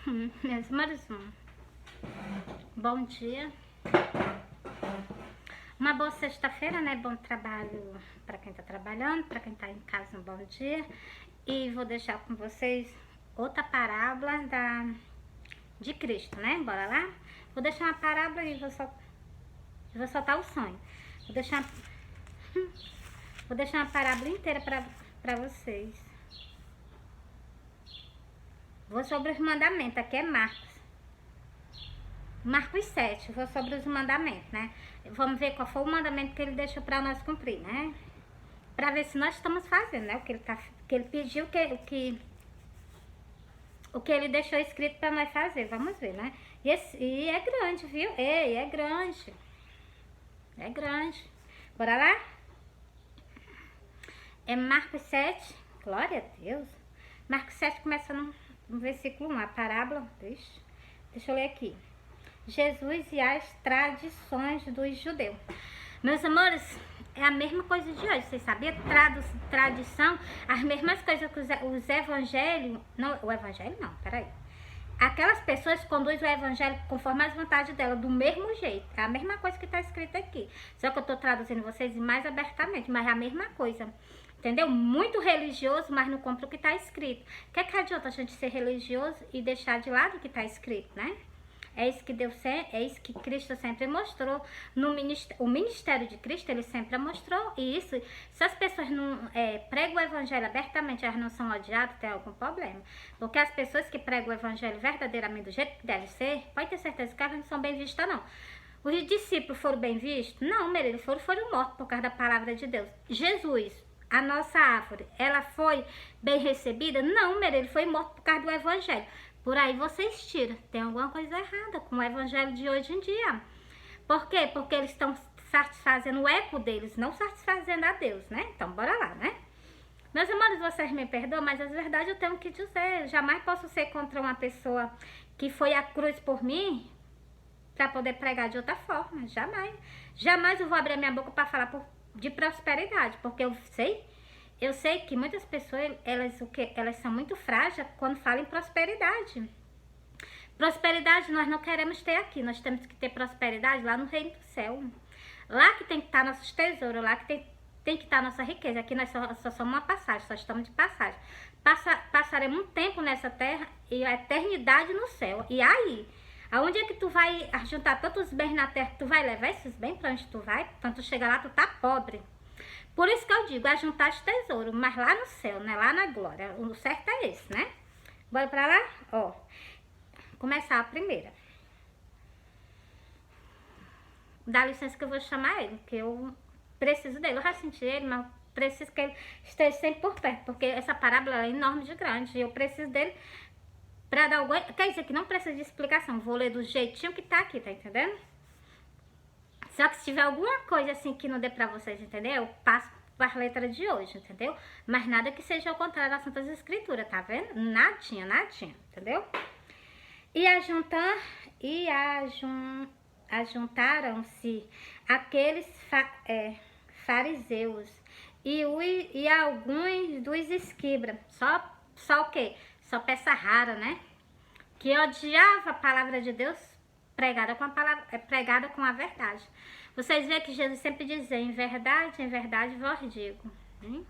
Meus amores, bom dia. Uma boa sexta-feira, né? Bom trabalho para quem tá trabalhando, para quem tá em casa, um bom dia. E vou deixar com vocês outra parábola de Cristo, né? Bora lá? Vou deixar uma parábola e vou soltar o sonho. Vou deixar uma parábola inteira para vocês. Vou sobre os mandamentos, aqui é Marcos 7, vou sobre os mandamentos, né? Vamos ver qual foi o mandamento que ele deixou para nós cumprir, né? Para ver se nós estamos fazendo, né? O que ele pediu, o que ele deixou escrito para nós fazer. Vamos ver, né? E é grande, viu? Ei, é grande. É grande. Bora lá? É Marcos 7, glória a Deus. Marcos 7 começa no versículo 1, a parábola. Deixa eu ler aqui. Jesus e as tradições dos judeus. Meus amores, é a mesma coisa de hoje, vocês sabiam? Tradição, as mesmas coisas que os evangelhos... Não, o evangelho não, peraí. Aquelas pessoas conduzem o evangelho conforme as vontades dela, do mesmo jeito. É a mesma coisa que está escrito aqui. Só que eu estou traduzindo vocês mais abertamente, mas é a mesma coisa. Entendeu? Muito religioso, mas não cumpre o que está escrito. O que adianta a gente ser religioso e deixar de lado o que está escrito, né? É isso que Cristo sempre mostrou. O ministério de Cristo, ele sempre mostrou. E isso, se as pessoas não pregam o evangelho abertamente, elas não são odiadas, tem algum problema. Porque as pessoas que pregam o evangelho verdadeiramente do jeito que deve ser, pode ter certeza que elas não são bem vistas, não. Os discípulos foram bem vistos? Não, eles foram mortos por causa da palavra de Deus. Jesus, a nossa árvore, ela foi bem recebida? Não, ele foi morto por causa do evangelho. Por aí vocês tiram. Tem alguma coisa errada com o evangelho de hoje em dia. Por quê? Porque eles estão satisfazendo o eco deles, não satisfazendo a Deus, né? Então, bora lá, né? Meus amores, vocês me perdoam, mas as verdades eu tenho que dizer. Eu jamais posso ser contra uma pessoa que foi à cruz por mim para poder pregar de outra forma. Jamais. Jamais eu vou abrir a minha boca para falar de prosperidade, porque eu sei que muitas pessoas, elas são muito frágeis quando falam em prosperidade. Prosperidade nós não queremos ter aqui, nós temos que ter prosperidade lá no reino do céu. Lá que tem que estar nossos tesouros, lá que tem que estar nossa riqueza. Aqui nós só somos uma passagem, só estamos de passagem. Passaremos um tempo nessa terra e a eternidade no céu. E aí, aonde é que tu vai juntar tantos bens na terra que tu vai levar esses bens para onde tu vai? Quando tu chega lá, tu tá pobre. Por isso que eu digo, é juntar os tesouros, mas lá no céu, né? Lá na glória. O certo é esse, né? Bora pra lá? Ó, começar a primeira. Dá licença que eu vou chamar ele, que eu preciso dele. Eu já senti ele, mas preciso que ele esteja sempre por perto, porque essa parábola é enorme de grande. E eu preciso dele pra dar alguma... Quer dizer que não precisa de explicação. Vou ler do jeitinho que tá aqui, tá entendendo? Só que se tiver alguma coisa assim que não dê pra vocês entender, eu passo para a letra de hoje, entendeu? Mas nada que seja ao contrário das Santas Escrituras, tá vendo? Nadinha, entendeu? Ajuntaram-se aqueles fariseus e alguns dos escribas, só o quê? Só peça rara, né? Que odiava a palavra de Deus pregada com a verdade. Vocês veem que Jesus sempre diz, em verdade vos digo. Hein?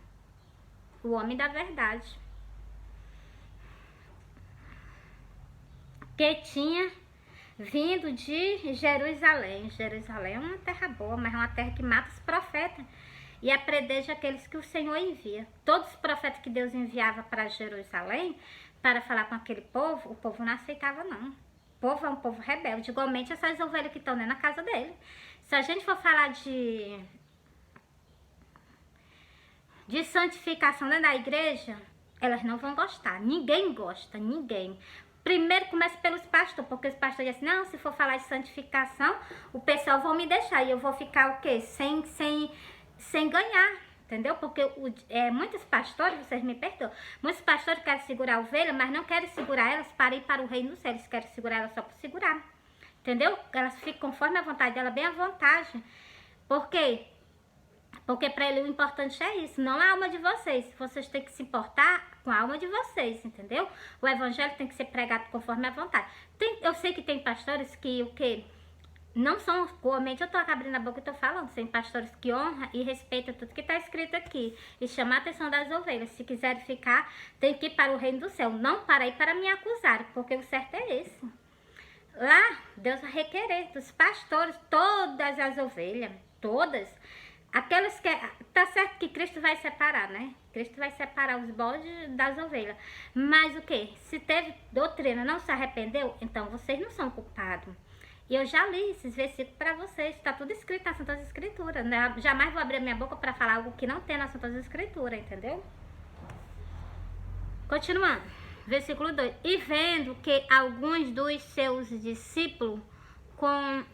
O homem da verdade. Que tinha vindo de Jerusalém. Jerusalém é uma terra boa, mas é uma terra que mata os profetas. E apredeja aqueles que o Senhor envia. Todos os profetas que Deus enviava para Jerusalém, para falar com aquele povo, o povo não aceitava não. O povo é um povo rebelde, igualmente essas ovelhas que estão dentro da casa dele. Se a gente for falar de santificação dentro da igreja, elas não vão gostar. Ninguém gosta, ninguém. Primeiro começa pelos pastores, porque os pastores dizem assim, não, se for falar de santificação, o pessoal vai me deixar e eu vou ficar o quê? Sem ganhar. Entendeu? Porque muitos pastores, vocês me perdoam, muitos pastores querem segurar a ovelha, mas não querem segurar elas para ir para o reino do céu. Eles querem segurar elas só por segurar. Entendeu? Elas ficam conforme a vontade dela, bem à vontade. Porque Porque para ele o importante é isso, não a alma de vocês. Vocês têm que se importar com a alma de vocês, entendeu? O evangelho tem que ser pregado conforme a vontade. Eu sei que tem pastores que o quê? Não são, comente, eu tô abrindo a boca e tô falando, tem pastores que honram e respeitam tudo que tá escrito aqui e chamam a atenção das ovelhas. Se quiserem ficar, tem que ir para o reino do céu, não para ir para me acusar, porque o certo é esse. Lá, Deus vai requerer dos pastores, todas as ovelhas, todas, aquelas que, tá certo que Cristo vai separar, né? Cristo vai separar os bodes das ovelhas, mas o que? Se teve doutrina, não se arrependeu, então vocês não são culpados. E eu já li esses versículos para vocês. Está tudo escrito nas Santas Escrituras. Né? Jamais vou abrir a minha boca para falar algo que não tem nas Santas Escrituras, entendeu? Continuando. Versículo 2. E vendo que alguns dos seus discípulos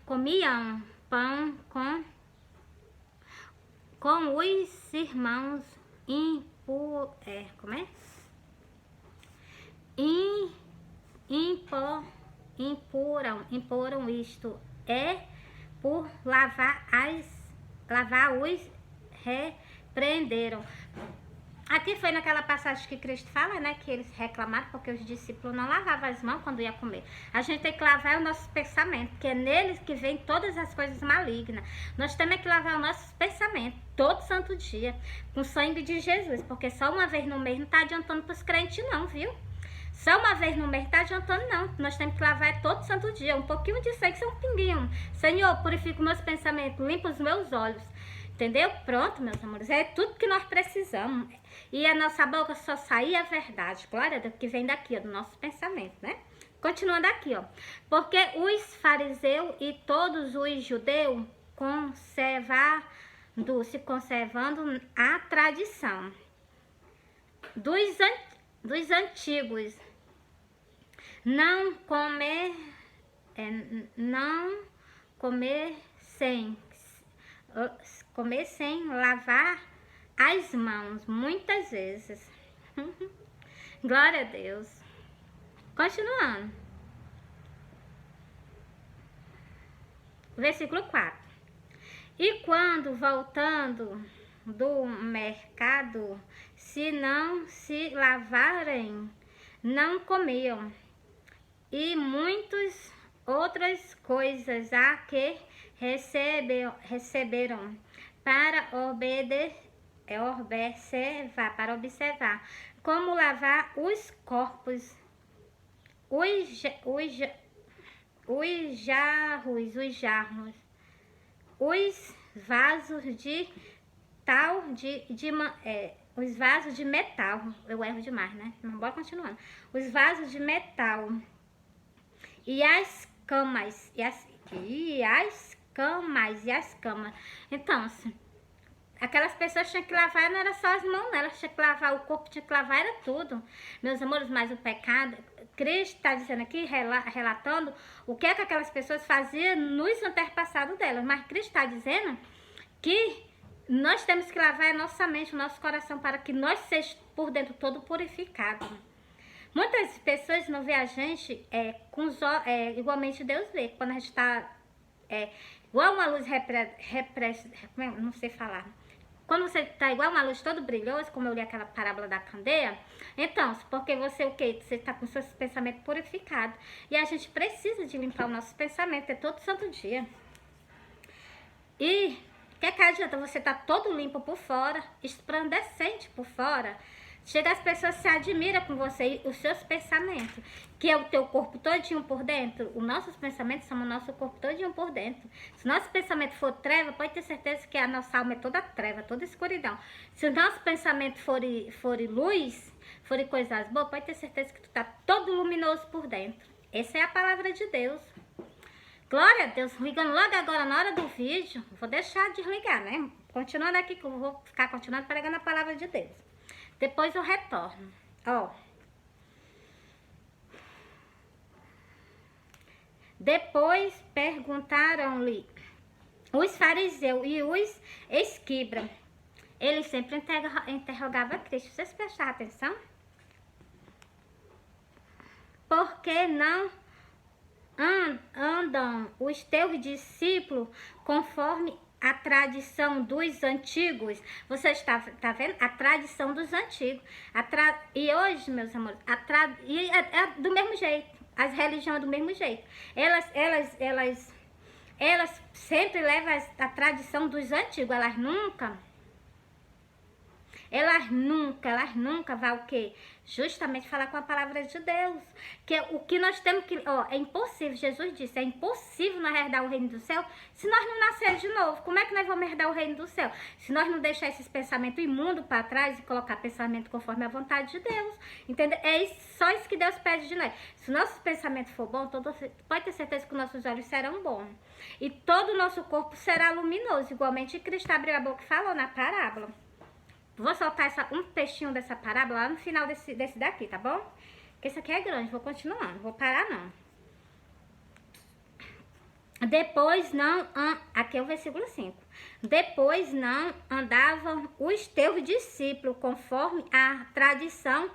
comiam pão com os irmãos imporam isto por lavar os repreenderam. Aqui foi naquela passagem que Cristo fala, né, que eles reclamaram porque os discípulos não lavavam as mãos quando ia comer. A gente tem que lavar o nosso pensamento, porque é neles que vem todas as coisas malignas. Nós temos que lavar o nosso pensamento todo santo dia, com o sangue de Jesus, porque só uma vez no mês não está adiantando para os crentes não, viu? Só uma vez no mês não está adiantando não. Nós temos que lavar todo santo dia, um pouquinho de sangue, só um pinguinho. Senhor, purifica os meus pensamentos, limpa os meus olhos. Entendeu? Pronto, meus amores, é tudo que nós precisamos. E a nossa boca só sair a verdade, glória a Deus, que vem daqui, ó, do nosso pensamento, né? Continuando aqui, ó. Porque os fariseus e todos os judeus se conservando a tradição dos antigos, não comer sem lavar as mãos, muitas vezes. Glória a Deus. Continuando. Versículo 4. E quando voltando do mercado, se não se lavarem, não comiam. E muitas outras coisas a que receberam para observar como lavar os corpos, os jarros, os vasos os vasos de metal. Eu erro demais, né? Não, bora continuando. Os vasos de metal e as camas e as camas. Então, aquelas pessoas tinham que lavar, não era só as mãos, não. Elas tinham que lavar o corpo, tinha que lavar, era tudo. Meus amores, mas o pecado, Cristo está dizendo aqui, relatando o que é que aquelas pessoas faziam nos antepassados delas. Mas Cristo está dizendo que nós temos que lavar a nossa mente, o nosso coração, para que nós sejamos por dentro todo purificado. Muitas pessoas não veem a gente igualmente Deus vê. Quando a gente está igual uma luz não sei falar. Quando você está igual uma luz todo brilhoso, como eu li aquela parábola da candeia, então, porque você o quê? Você está com seus pensamentos purificados. E a gente precisa de limpar o nosso pensamento, todo santo dia. E que adianta você estar todo limpo por fora, resplandecente por fora. Chega, as pessoas se admiram com você e os seus pensamentos, que é o teu corpo todinho por dentro. Os nossos pensamentos são o nosso corpo todinho por dentro. Se o nosso pensamento for treva, pode ter certeza que a nossa alma é toda treva, toda escuridão. Se o nosso pensamento for luz, for coisas boas, pode ter certeza que tu tá todo luminoso por dentro. Essa é a palavra de Deus. Glória a Deus. Ligando logo agora na hora do vídeo, vou deixar de ligar, né? Continuando aqui, que eu vou ficar continuando pregando a palavra de Deus. Depois eu retorno. Ó. Depois perguntaram-lhe os fariseus e os escribas. Eles sempre interrogavam Cristo. Vocês prestaram atenção? Por que não andam os teus discípulos conforme a tradição dos antigos. Você tá vendo? A tradição dos antigos. E hoje, meus amores, é do mesmo jeito. As religiões do mesmo jeito. Elas sempre levam a tradição dos antigos. Elas nunca vão o quê? Justamente falar com a palavra de Deus. Que é o que nós temos que... Ó, é impossível, Jesus disse, é impossível nós herdar o reino do céu se nós não nascermos de novo. Como é que nós vamos herdar o reino do céu? Se nós não deixar esses pensamentos imundos para trás e colocar pensamento conforme a vontade de Deus. Entendeu? É só isso que Deus pede de nós. Se o nosso pensamento for bom, pode ter certeza que os nossos olhos serão bons. E todo o nosso corpo será luminoso. Igualmente, Cristo abriu a boca e falou na parábola. Vou soltar um textinho dessa parábola lá no final desse daqui, tá bom? Porque esse aqui é grande, vou continuar, não vou parar não. Depois não... Aqui é o versículo 5. Depois não andavam os teus discípulos conforme a tradição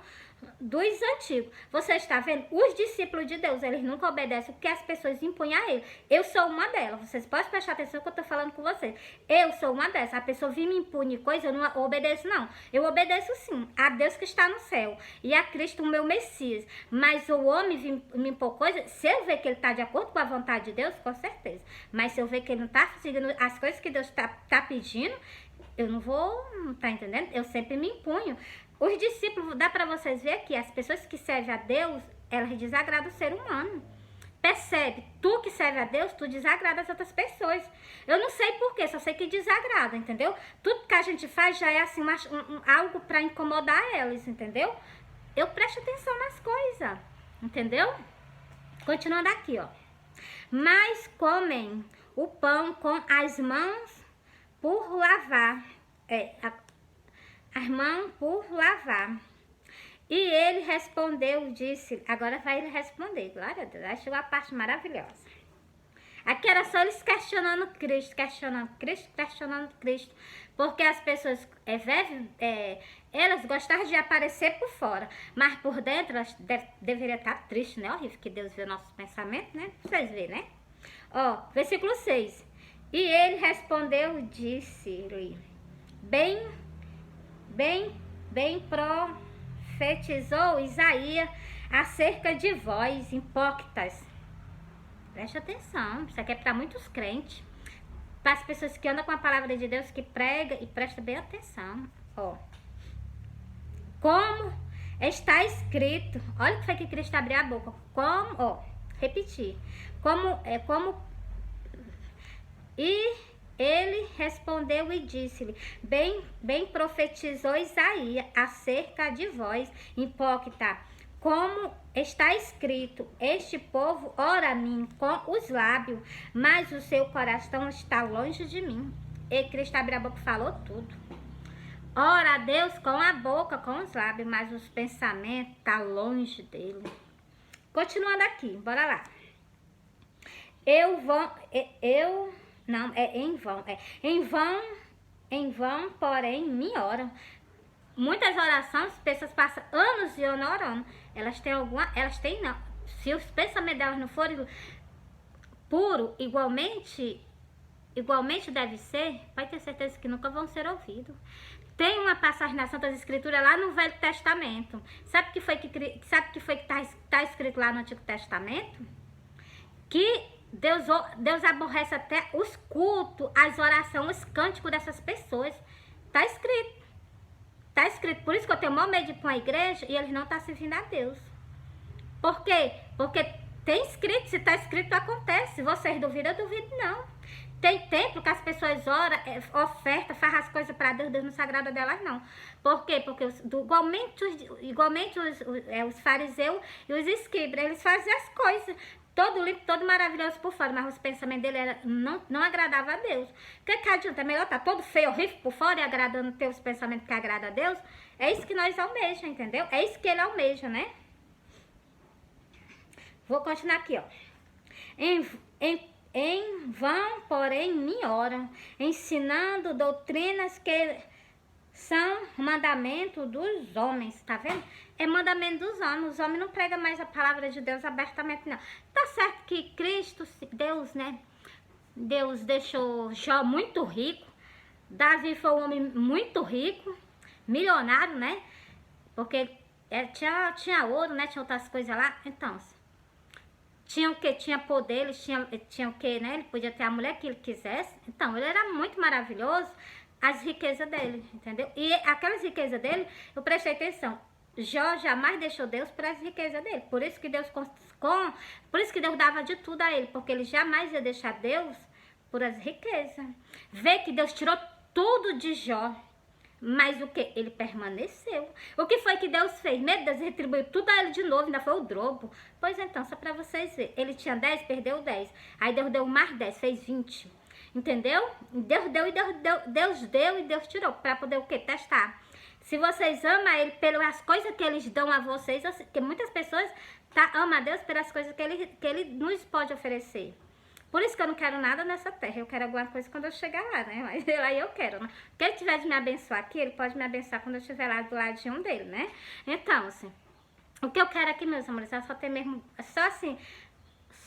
dos antigos. Você está vendo? Os discípulos de Deus, eles nunca obedecem o que as pessoas impõem a ele. Eu sou uma delas. Vocês podem prestar atenção que eu estou falando com vocês. Eu sou uma dessas. A pessoa vir me impõe coisa, eu não obedeço, não. Eu obedeço sim a Deus que está no céu e a Cristo, o meu Messias. Mas o homem vir me impor coisa, se eu ver que ele está de acordo com a vontade de Deus, com certeza. Mas se eu ver que ele não está seguindo as coisas que Deus está pedindo, eu não vou, tá entendendo? Eu sempre me impunho. Os discípulos, dá para vocês ver aqui, as pessoas que servem a Deus, elas desagradam o ser humano. Percebe? Tu que serve a Deus, tu desagrada as outras pessoas. Eu não sei porquê, só sei que desagrada, entendeu? Tudo que a gente faz já é assim, algo para incomodar elas, entendeu? Eu presto atenção nas coisas, entendeu? Continuando aqui, ó. Mas comem o pão com as mãos por lavar. As mãos por lavar. E ele respondeu, disse... Agora vai ele responder, glória a Deus. Aí chegou a parte maravilhosa. Aqui era só eles questionando Cristo. Porque as pessoas, elas gostavam de aparecer por fora. Mas por dentro, elas deveriam estar tristes, né? Horrível que Deus vê nossos pensamentos, né? Vocês verem, né? Ó, versículo 6. E ele respondeu, disse-lhe... Bem profetizou Isaías acerca de vós, hipócritas. Preste atenção, isso aqui é para muitos crentes. Para as pessoas que andam com a palavra de Deus, que prega e presta bem atenção. Ó. Como está escrito, olha o que foi que Cristo abriu a boca. Repetir. Ele respondeu e disse-lhe, bem profetizou Isaías acerca de vós, hipócrita, como está escrito, este povo ora a mim com os lábios, mas o seu coração está longe de mim. E Cristo abriu a boca e falou tudo. Ora a Deus com a boca, com os lábios, mas os pensamentos estão longe dele. Continuando aqui, bora lá. Não, é em vão. Em vão, porém, me oram. Muitas orações, pessoas passam anos e anos orando. Elas têm não. Se os pensamentos delas não forem puros, igualmente deve ser, pode ter certeza que nunca vão ser ouvidos. Tem uma passagem nas Santas Escrituras lá no Velho Testamento. Sabe o que foi que está escrito lá no Antigo Testamento? Que Deus aborrece até os cultos, as orações, os cânticos dessas pessoas. Tá escrito. Tá escrito. Por isso que eu tenho o maior medo de ir para uma igreja e eles não estão servindo a Deus. Por quê? Porque tem escrito. Se tá escrito, acontece. Vocês duvidam? Eu duvido não. Tem tempo que as pessoas oram, ofertam, fazem as coisas para Deus, Deus não se agrada delas não. Por quê? Porque igualmente os fariseus e os escribas, eles fazem as coisas. Todo limpo, todo maravilhoso por fora, mas os pensamentos dele não agradavam a Deus. O que adianta? É melhor estar todo feio, horrível por fora e agradando teus pensamentos que agradam a Deus? É isso que nós almejamos, entendeu? É isso que ele almeja, né? Vou continuar aqui, ó. Em vão, porém, me oram, ensinando doutrinas que são mandamento dos homens, tá vendo? É mandamento dos homens. Os homens não pregam mais a palavra de Deus abertamente, não. Tá certo que Cristo, Deus, né? Deus deixou Jó muito rico. Davi foi um homem muito rico, milionário, né? Porque tinha ouro, né? Tinha outras coisas lá. Então, tinha o que? Tinha poder, ele tinha o que, né? Ele podia ter a mulher que ele quisesse. Então, ele era muito maravilhoso, as riquezas dele, entendeu? E aquelas riquezas dele, eu prestei atenção. Jó jamais deixou Deus por as riquezas dele. Por isso que Deus por isso que Deus dava de tudo a ele, porque ele jamais ia deixar Deus por as riquezas. Vê que Deus tirou tudo de Jó, mas o que? Ele permaneceu. O que foi que Deus fez? Meu Deus, retribuiu tudo a ele de novo, ainda foi o dobro. Pois então, só para vocês verem, ele tinha 10, perdeu 10. Aí Deus deu mais 10, fez 20. Entendeu? Deus deu e Deus tirou, para poder o que? Testar. Se vocês amam ele pelas coisas que eles dão a vocês, porque muitas pessoas amam a Deus pelas coisas que ele nos pode oferecer. Por isso que eu não quero nada nessa terra, eu quero alguma coisa quando eu chegar lá, né? Mas aí eu quero, né? Porque ele tiver de me abençoar aqui, ele pode me abençoar quando eu estiver lá do ladinho dele, né? Então, assim, o que eu quero aqui, meus amores, é só ter mesmo, só assim,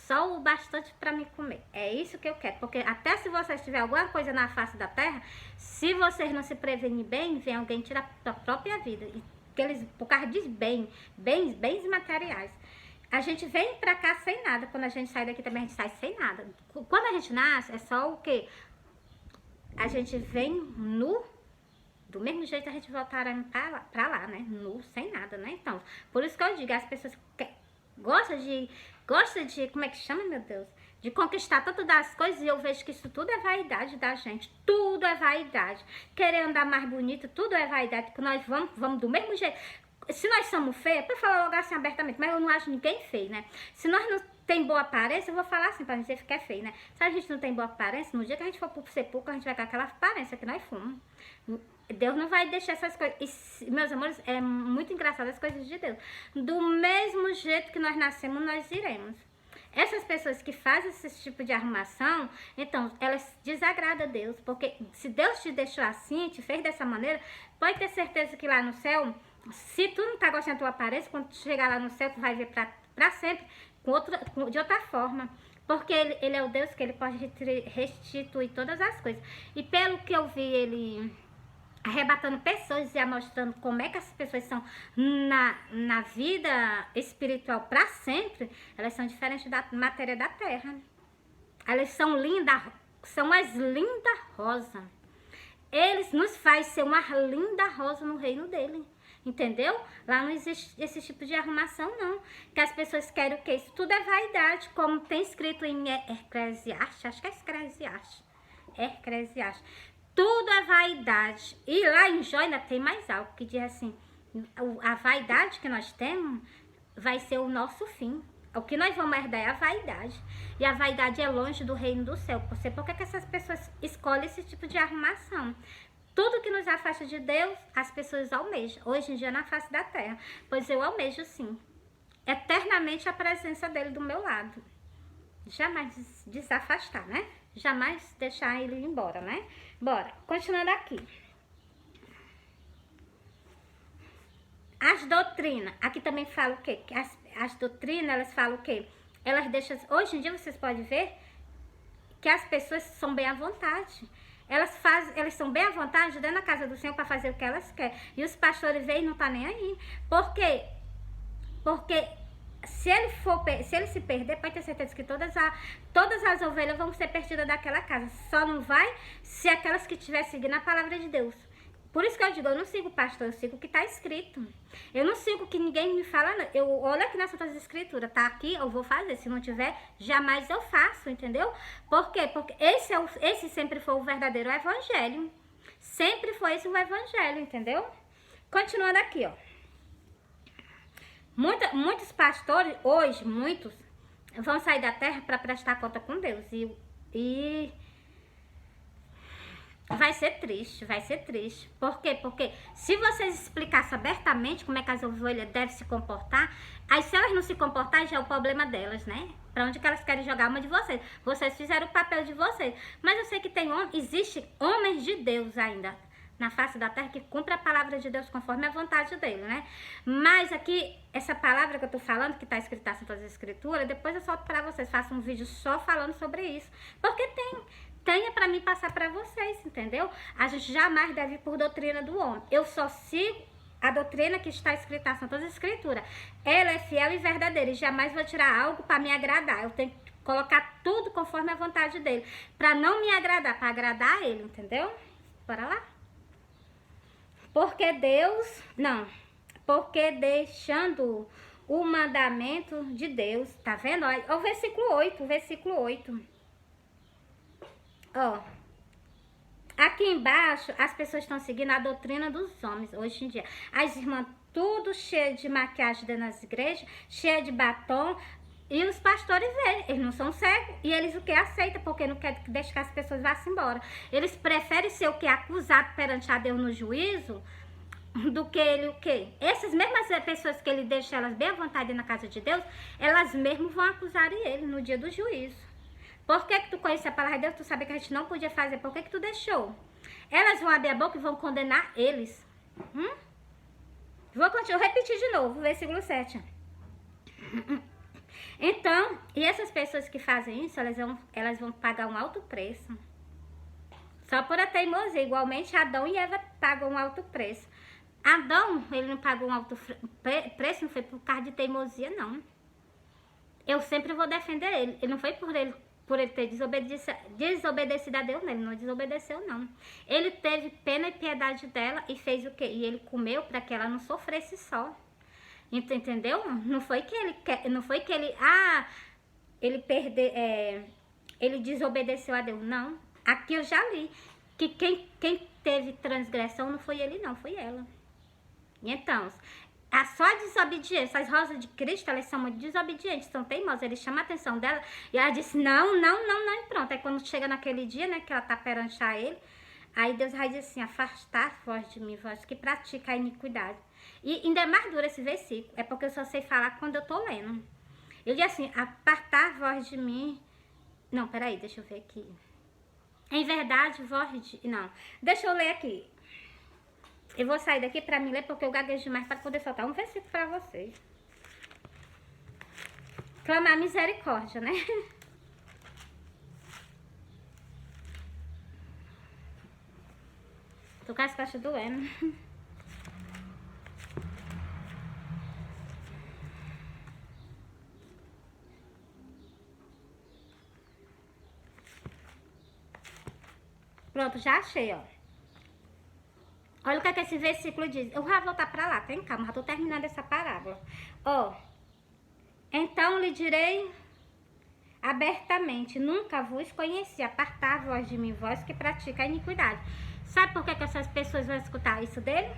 só o bastante para me comer. É isso que eu quero, porque até se vocês tiverem alguma coisa na face da terra, se vocês não se prevenirem bem, vem alguém tirar a própria vida. E que eles, por causa de bens materiais. A gente vem pra cá sem nada. Quando a gente sai daqui também a gente sai sem nada. Quando a gente nasce, é só o quê? A gente vem nu. Do mesmo jeito a gente voltará pra lá, né? Nu, sem nada, né? Então, por isso que eu digo, as pessoas gostam de, como é que chama, meu Deus? De conquistar tanto das coisas, e eu vejo que isso tudo é vaidade da gente. Tudo é vaidade. Querer andar mais bonito, tudo é vaidade. Porque nós vamos do mesmo jeito. Se nós somos feios, para falar logo assim abertamente, mas eu não acho ninguém feio, né? Se nós não tem boa aparência, eu vou falar assim pra dizer que é feio, né? Se a gente não tem boa aparência, no dia que a gente for pro sepulcro, a gente vai com aquela aparência que nós fomos. Deus não vai deixar essas coisas. E, meus amores, é muito engraçado as coisas de Deus. Do mesmo jeito que nós nascemos, nós iremos. Essas pessoas que fazem esse tipo de arrumação, então, elas desagradam a Deus. Porque se Deus te deixou assim, te fez dessa maneira, pode ter certeza que lá no céu, se tu não tá gostando da tua aparência, quando tu chegar lá no céu, tu vai ver pra sempre de outra forma. Porque ele é o Deus que ele pode restituir todas as coisas. E pelo que eu vi, ele arrebatando pessoas e mostrando como é que as pessoas são na vida espiritual para sempre, elas são diferentes da matéria da terra. Elas são lindas, são as lindas rosas. Eles nos fazem ser uma linda rosa no reino dele. Entendeu? Lá não existe esse tipo de arrumação, não. Que as pessoas querem o quê? Isso tudo é vaidade, como tem escrito em Eclesiastes, acho que é Eclesiastes. Tudo é vaidade. E lá em Jó ainda tem mais algo que diz assim, a vaidade que nós temos vai ser o nosso fim. O que nós vamos herdar é a vaidade. E a vaidade é longe do reino do céu. Por que essas pessoas escolhem esse tipo de arrumação? Tudo que nos afasta de Deus, as pessoas almejam. Hoje em dia na face da terra. Pois eu almejo sim. Eternamente a presença dele do meu lado. Jamais desafastar, né? Jamais deixar ele ir embora, né? Bora, continuando aqui. As doutrinas. Aqui também fala o quê? Que as doutrinas, elas falam o quê? Elas deixam... Hoje em dia vocês podem ver que as pessoas são bem à vontade. Elas são bem à vontade dentro da casa do Senhor para fazer o que elas querem. E os pastores veem e não tá nem aí. Por quê? Porque se ele se perder, pode ter certeza que todas as ovelhas vão ser perdidas daquela casa. Só não vai se aquelas que estiver seguindo a palavra de Deus. Por isso que eu digo, eu não sigo o pastor, eu sigo o que está escrito. Eu não sigo o que ninguém me fala, não. Eu olho aqui nas Santas Escrituras, tá aqui, eu vou fazer. Se não tiver, jamais eu faço, entendeu? Por quê? Porque esse sempre foi o verdadeiro evangelho. Sempre foi esse o evangelho, entendeu? Continuando aqui, ó. Muitos pastores, hoje, muitos, vão sair da terra para prestar conta com Deus. E vai ser triste, vai ser triste. Por quê? Porque se vocês explicassem abertamente como é que as ovelhas devem se comportar, aí se elas não se comportarem, já é o problema delas, né? Pra onde que elas querem jogar uma de vocês. Vocês fizeram o papel de vocês. Mas eu sei que existe homens de Deus ainda na face da terra que cumpre a palavra de Deus conforme a vontade dele, né? Mas aqui, essa palavra que eu tô falando, que tá escrita em todas as escrituras, depois eu solto pra vocês, faço um vídeo só falando sobre isso. Porque tenha pra mim passar pra vocês, entendeu? A gente jamais deve ir por doutrina do homem. Eu só sigo a doutrina que está escrita em todas as escrituras. Ela é fiel e verdadeira e jamais vou tirar algo pra me agradar. Eu tenho que colocar tudo conforme a vontade dele, pra não me agradar, pra agradar a ele, entendeu? Bora lá? Porque deixando o mandamento de Deus, tá vendo? Olha, o versículo 8. Ó, aqui embaixo as pessoas estão seguindo a doutrina dos homens hoje em dia. As irmãs tudo cheio de maquiagem dentro das igrejas, cheia de batom. E os pastores, eles não são cegos. E eles o que? Aceitam, porque não quer deixar que as pessoas vá embora. Eles preferem ser o que? Acusado perante a Deus no juízo, do que ele o quê? Essas mesmas pessoas que ele deixa elas bem à vontade na casa de Deus, elas mesmas vão acusar ele no dia do juízo. Por que tu conhece a palavra de Deus? Tu sabia que a gente não podia fazer. Por que tu deixou? Elas vão abrir a boca e vão condenar eles. Vou repetir de novo, versículo 7. Então, e essas pessoas que fazem isso, elas vão pagar um alto preço. Só por a teimosia. Igualmente, Adão e Eva pagam um alto preço. Adão, ele não pagou um alto preço, não foi por causa de teimosia, não. Eu sempre vou defender ele. Ele não foi por ele ter desobedecido a Deus, né? Ele não desobedeceu, não. Ele teve pena e piedade dela e fez o quê? E ele comeu para que ela não sofresse só. Entendeu? Não foi que ele desobedeceu a Deus, não. Aqui eu já li que quem teve transgressão não foi ele, não, foi ela. Então, só a desobediência, as rosas de Cristo, elas são muito desobedientes, são teimosas. Ele chama a atenção dela e ela disse não, e pronto. Aí quando chega naquele dia, né, que ela tá perante a ele, aí Deus vai dizer assim: afastar vós de mim, vós que pratica a iniquidade. E ainda é mais duro esse versículo, é porque eu só sei falar quando eu tô lendo. Ele diz assim: apartar vós de mim. Não, peraí, deixa eu ver aqui. Em verdade, vós de... Não, deixa eu ler aqui. Eu vou sair daqui pra me ler, porque eu gaguejo demais pra poder soltar um versículo pra vocês. Clamar misericórdia, né? Tô com as costas doendo. Pronto, já achei, ó. Olha o que é que esse versículo diz. Eu vou voltar pra lá, tem calma, já tô terminando essa parábola. Ó, então lhe direi abertamente, nunca vos conheci, apartar vós de mim, vós que pratica a iniquidade. Sabe por que essas pessoas vão escutar isso dele?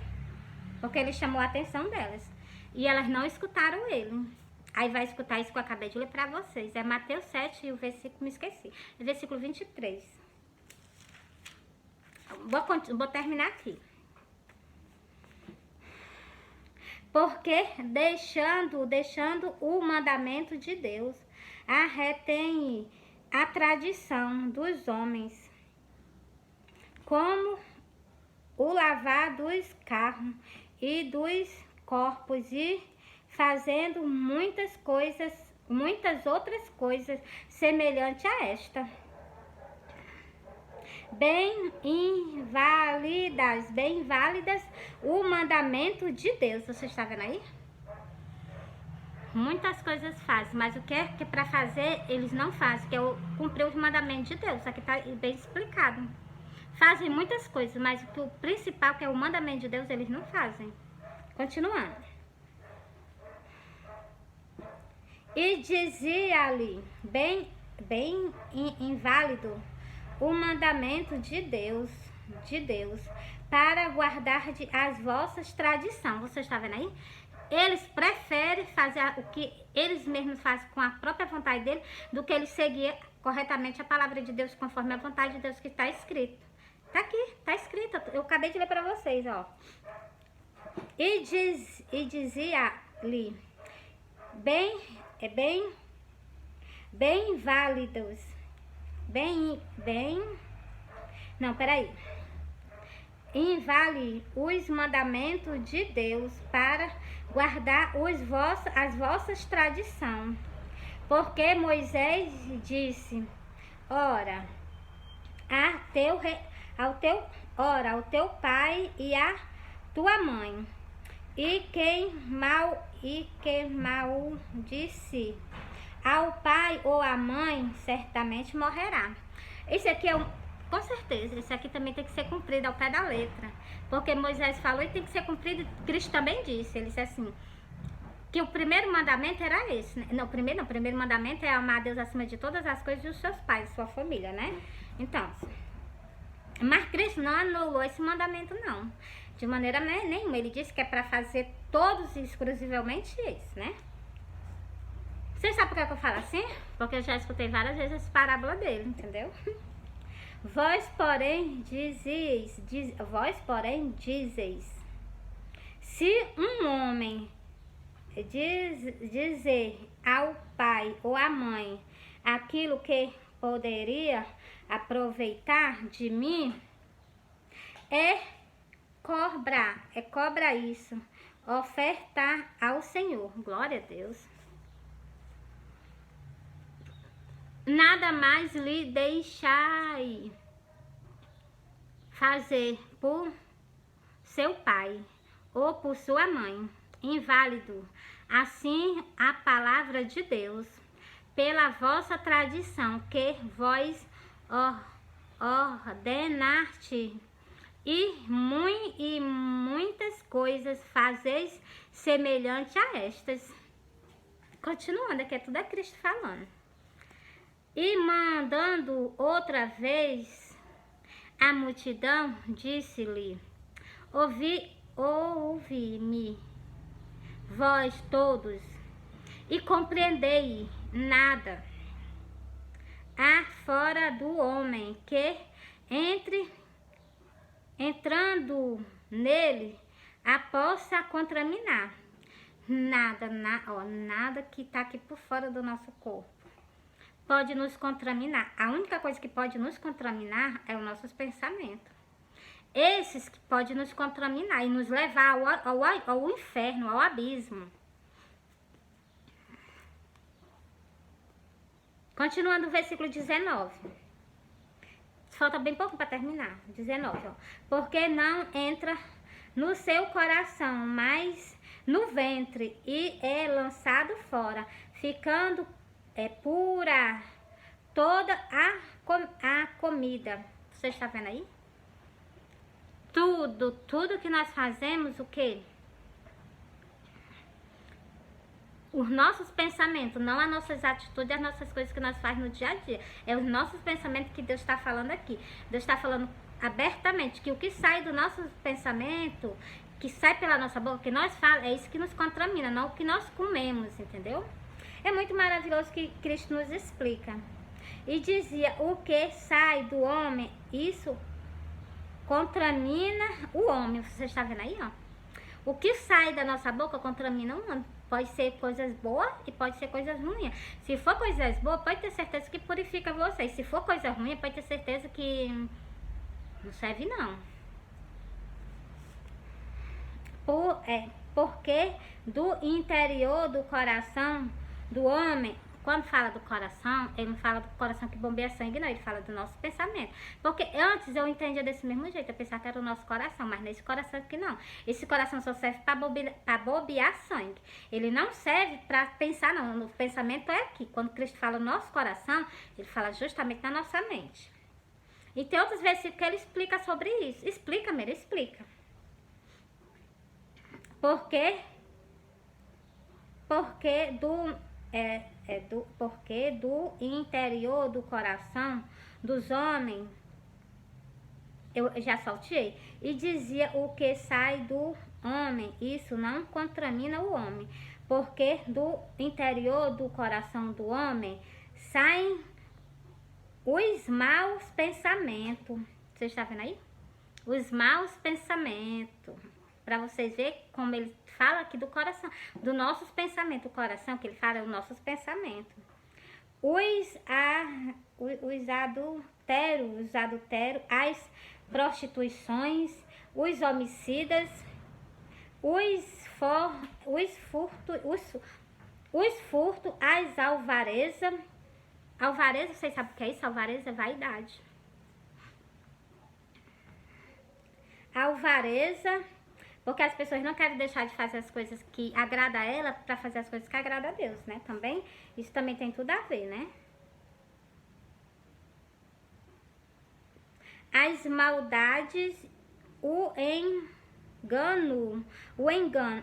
Porque ele chamou a atenção delas. E elas não escutaram ele. Aí vai escutar isso que eu acabei de ler pra vocês. É Mateus 7 e o versículo, me esqueci. É versículo 23. Vou terminar aqui. Porque deixando o mandamento de Deus, retém a tradição dos homens, como o lavar dos carros e dos corpos, e fazendo muitas outras coisas semelhantes a esta. Bem inválidas o mandamento de Deus. Você está vendo aí? Muitas coisas fazem, mas o que é que para fazer eles não fazem, que é cumprir os mandamentos de Deus. Aqui está bem explicado. Fazem muitas coisas, mas o principal, que é o mandamento de Deus, eles não fazem. Continuando. E dizia-lhe, bem inválido o mandamento de Deus, para guardar as vossas tradições. Você está vendo aí? Eles preferem fazer o que eles mesmos fazem com a própria vontade dele, do que eles seguir corretamente a palavra de Deus conforme a vontade de Deus que está escrito. Tá aqui, tá escrito. Eu acabei de ler para vocês, ó. E dizia-lhe, bem válidos. Não, peraí. invale os mandamentos de Deus para guardar as vossas tradições. Porque Moisés disse, ora, ao teu pai e à tua mãe, e quem maldisse ao pai ou à mãe, certamente morrerá. Esse aqui com certeza, esse aqui também tem que ser cumprido ao pé da letra. Porque Moisés falou e tem que ser cumprido, Cristo também disse. Ele disse assim, que o primeiro mandamento era esse, né? Não, o primeiro mandamento é amar a Deus acima de todas as coisas e os seus pais, sua família, né? Então, mas Cristo não anulou esse mandamento, não. De maneira nenhuma. Ele disse que é para fazer todos exclusivamente isso, né? Vocês sabem por que eu falo assim? Porque eu já escutei várias vezes essa parábola dele, entendeu? Vós, porém, dizeis, se um homem dizer ao pai ou à mãe aquilo que poderia aproveitar de mim, cobra isso, ofertar ao Senhor. Glória a Deus. Nada mais lhe deixai fazer por seu pai ou por sua mãe, inválido. Assim a palavra de Deus, pela vossa tradição que vós ordenaste, e muitas coisas fazeis semelhante a estas. Continuando, aqui é tudo Cristo falando. E mandando outra vez a multidão, disse-lhe, ouvi-me, vós todos, e compreendei nada. Há fora do homem que, entrando nele, a possa contaminar. Nada que está aqui por fora do nosso corpo pode nos contaminar. A única coisa que pode nos contaminar é os nossos pensamentos. Esses que podem nos contaminar e nos levar ao inferno, ao abismo. Continuando o versículo 19. Falta bem pouco para terminar. 19, ó. Porque não entra no seu coração, mas no ventre, e é lançado fora, ficando pura toda a comida. Você está vendo aí? Tudo que nós fazemos, o quê? Os nossos pensamentos, não as nossas atitudes, as nossas coisas que nós fazemos no dia a dia. É os nossos pensamentos que Deus está falando aqui. Deus está falando abertamente que o que sai do nosso pensamento, que sai pela nossa boca, que nós falamos, é isso que nos contamina, não o que nós comemos, entendeu? É muito maravilhoso que Cristo nos explica. E dizia, o que sai do homem, isso contamina o homem. Você está vendo aí, ó? O que sai da nossa boca contamina o homem. Pode ser coisas boas e pode ser coisas ruins. Se for coisas boas, pode ter certeza que purifica você. E se for coisa ruim, pode ter certeza que não serve, não. Porque do interior do coração do homem, quando fala do coração, ele não fala do coração que bombeia sangue, não. Ele fala do nosso pensamento. Porque antes eu entendia desse mesmo jeito. Eu pensava que era o nosso coração, mas nesse coração aqui não. Esse coração só serve para bombear sangue. Ele não serve para pensar, não. O pensamento é aqui. Quando Cristo fala no nosso coração, ele fala justamente na nossa mente. E tem outros versículos que ele explica sobre isso. Explica, Meira, explica. Porque do interior do coração dos homens, eu já saltei, e dizia, o que sai do homem, isso não contamina o homem, porque do interior do coração do homem saem os maus pensamentos. Você está vendo aí? Os maus pensamentos. Para vocês verem como ele fala aqui do coração, do nossos pensamentos. O coração que ele fala é os nossos pensamentos. Os adultérios, as prostituições, os homicidas, os furtos, as alvareza. Alvareza, vocês sabem o que é isso? Alvareza é vaidade. Alvareza, porque as pessoas não querem deixar de fazer as coisas que agradam a ela para fazer as coisas que agradam a Deus, né? Também, isso também tem tudo a ver, né? As maldades, o engano.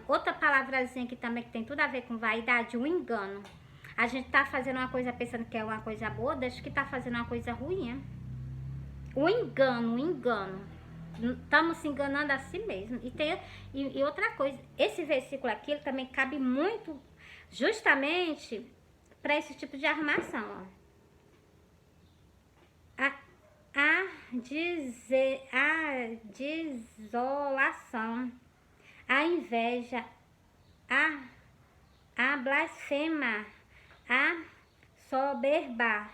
Outra palavrazinha que também tem tudo a ver com vaidade, o engano. A gente tá fazendo uma coisa pensando que é uma coisa boa, deixa que tá fazendo uma coisa ruim. O engano. Estamos se enganando a si mesmo. E outra coisa, esse versículo aqui, ele também cabe muito justamente para esse tipo de armação, ó. A desolação, a inveja, a blasfema, a soberba,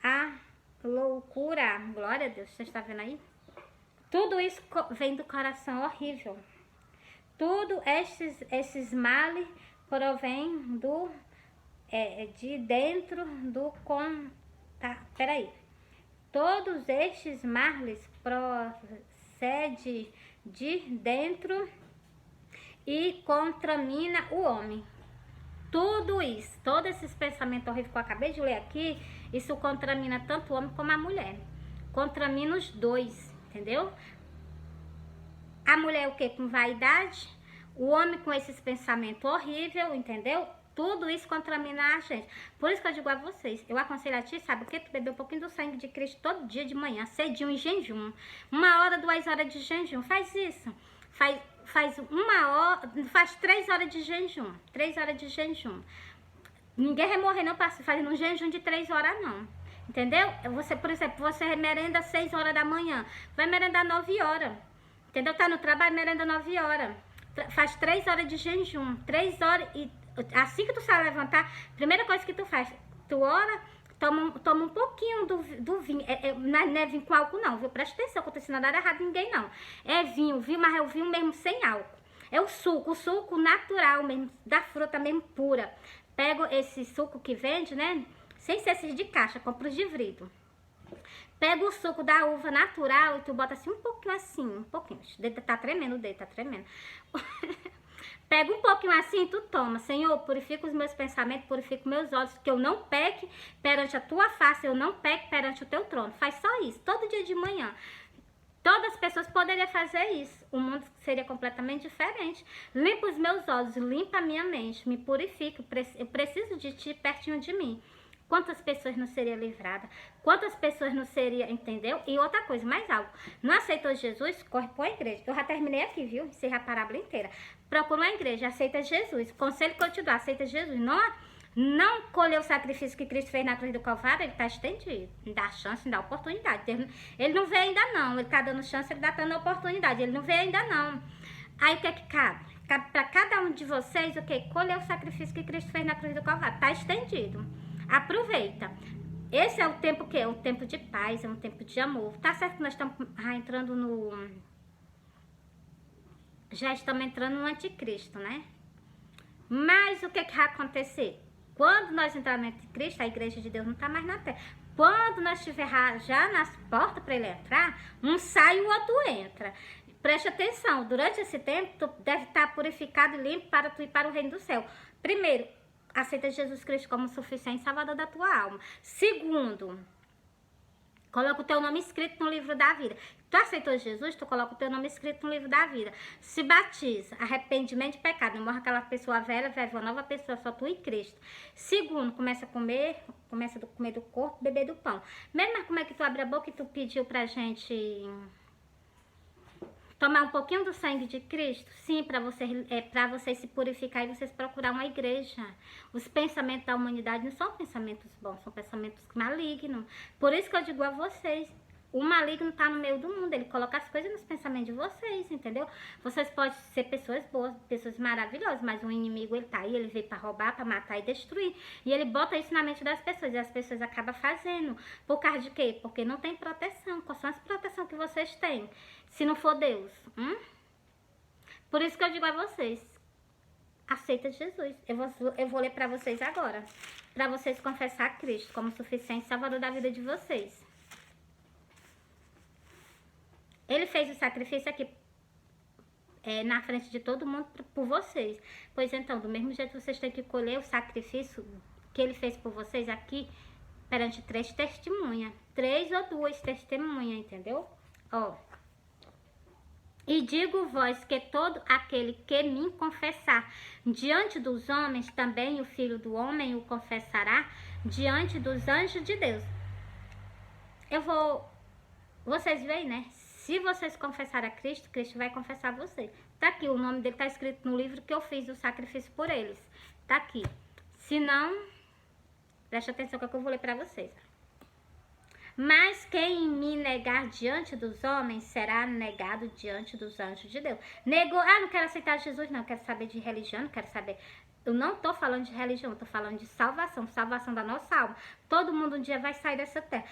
a loucura. Glória a Deus, você está vendo aí? Tudo isso vem do coração horrível. Tudo esses males provém de dentro do peraí. Todos estes males procedem de dentro e contamina o homem. Tudo isso, todos esses pensamentos horríveis que eu acabei de ler aqui, isso contamina tanto o homem como a mulher. Contamina os dois, entendeu? A mulher o quê? Com vaidade, o homem com esses pensamentos horríveis, entendeu? Tudo isso contamina a gente. Por isso que eu digo a vocês, eu aconselho a ti, sabe o que? Tu beber um pouquinho do sangue de Cristo todo dia de manhã, cedinho em jejum. 1 hora, 2 horas de jejum. Faz isso. Faz 1 hora, faz 3 horas de jejum. 3 horas de jejum. Ninguém vai morrer não fazendo um jejum de 3 horas não. Entendeu? Você, por exemplo, você merenda 6 horas da manhã. Vai merendar 9 horas. Entendeu? Tá no trabalho, merenda 9 horas. Faz 3 horas de jejum. 3 horas e... Assim que tu sai levantar, primeira coisa que tu faz, tu ora, toma um pouquinho do vinho. Não é vinho com álcool não, viu? Presta atenção, que eu tô ensinando nada errado a ninguém não. É vinho, mas é o vinho mesmo sem álcool. É o suco natural mesmo, da fruta mesmo pura. Pego esse suco que vende, né? Sem ser esses de caixa, compro os de vidro. Pega o suco da uva natural e tu bota assim, um pouquinho. O dedo tá tremendo, Pega um pouquinho assim e tu toma. Senhor, purifica os meus pensamentos, purifica os meus olhos, que eu não peque perante a tua face, eu não peque perante o teu trono. Faz só isso, todo dia de manhã. Todas as pessoas poderiam fazer isso. O mundo seria completamente diferente. Limpa os meus olhos, limpa a minha mente, me purifica. Eu preciso de ti pertinho de mim. Quantas pessoas não seriam livradas? Quantas pessoas não seriam, entendeu? E outra coisa, mais algo. Não aceitou Jesus? Corre para a igreja. Eu já terminei aqui, viu? Encerrei a parábola inteira. Procura uma igreja, aceita Jesus. Conselho que eu te dou, aceita Jesus. Não colheu o sacrifício que Cristo fez na cruz do Calvário, ele está estendido. Dá chance, dá oportunidade. Ele não vê ainda não. Ele está dando chance, ele está dando oportunidade. Ele não vê ainda não. Aí o que é que cabe? Cabe para cada um de vocês o quê? Colher o sacrifício que Cristo fez na cruz do Calvário. Está estendido. Aproveita. Esse é o tempo que é um tempo de paz, é um tempo de amor. Tá certo que nós estamos entrando já estamos entrando no anticristo, né? Mas o que vai acontecer? Quando nós entrarmos no anticristo, a igreja de Deus não está mais na terra. Quando nós estivermos já nas portas para ele entrar, um sai e o outro entra. Preste atenção, durante esse tempo, tu deve estar purificado e limpo para tu ir para o reino do céu. Primeiro, aceita Jesus Cristo como suficiente salvador da tua alma. Segundo, coloca o teu nome escrito no livro da vida. Tu aceitou Jesus, tu coloca o teu nome escrito no livro da vida. Se batiza, arrependimento de pecado. Não morre aquela pessoa velha, vive uma nova pessoa, só tu e Cristo. Segundo, começa a comer do corpo, beber do pão. Mesmo como é que tu abre a boca e tu pediu pra gente tomar um pouquinho do sangue de Cristo? Sim, para vocês se purificar e vocês procurar uma igreja. Os pensamentos da humanidade não são pensamentos bons, são pensamentos malignos. Por isso que eu digo a vocês, o maligno tá no meio do mundo, ele coloca as coisas nos pensamentos de vocês, entendeu? Vocês podem ser pessoas boas, pessoas maravilhosas, mas o inimigo, ele tá aí, ele veio pra roubar, pra matar e destruir. E ele bota isso na mente das pessoas, e as pessoas acabam fazendo. Por causa de quê? Porque não tem proteção. Quais são as proteções que vocês têm, se não for Deus? Por isso que eu digo a vocês, aceita Jesus. Eu vou ler pra vocês agora, pra vocês confessar Cristo como suficiente salvador da vida de vocês. Ele fez o sacrifício aqui na frente de todo mundo por vocês. Pois então, do mesmo jeito, vocês têm que colher o sacrifício que ele fez por vocês aqui perante 3 testemunhas. 3 ou 2 testemunhas, entendeu? Ó. E digo vós que todo aquele que me confessar diante dos homens, também o Filho do Homem o confessará diante dos anjos de Deus. Vocês veem, né? Se vocês confessarem a Cristo, Cristo vai confessar vocês. Tá aqui, o nome dele tá escrito no livro que eu fiz o sacrifício por eles. Tá aqui. Se não, preste atenção que eu vou ler pra vocês. Mas quem me negar diante dos homens será negado diante dos anjos de Deus. Negou, não quero aceitar Jesus, não, quero saber de religião, não quero saber. Eu não tô falando de religião, eu tô falando de salvação, salvação da nossa alma. Todo mundo um dia vai sair dessa terra.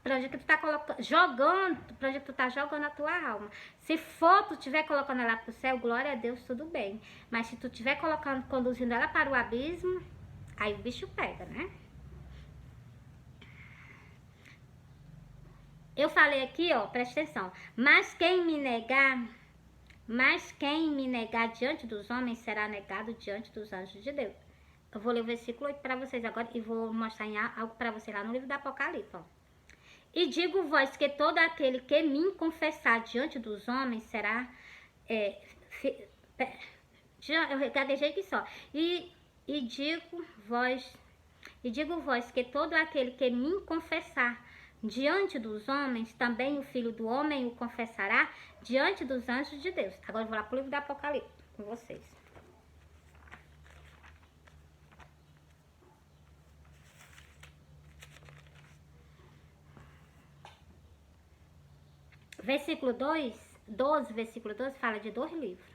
Pra onde que tu tá jogando, pra onde que tu tá jogando a tua alma. Se for, tu estiver colocando ela pro céu, glória a Deus, tudo bem. Mas se tu estiver colocando, conduzindo ela para o abismo, aí o bicho pega, né? Eu falei aqui, ó, presta atenção. Mas quem me negar diante dos homens será negado diante dos anjos de Deus. Eu vou ler o versículo 8 para vocês agora e vou mostrar algo para vocês lá no livro do Apocalipse, ó. E digo vós que todo aquele que me confessar diante dos homens será... eu gaguejei aqui só. E digo vós que todo aquele que me confessar diante dos homens, também o Filho do Homem o confessará diante dos anjos de Deus. Agora eu vou lá pro livro do Apocalipse com vocês. Versículo 12, versículo 12, fala de 2 livros.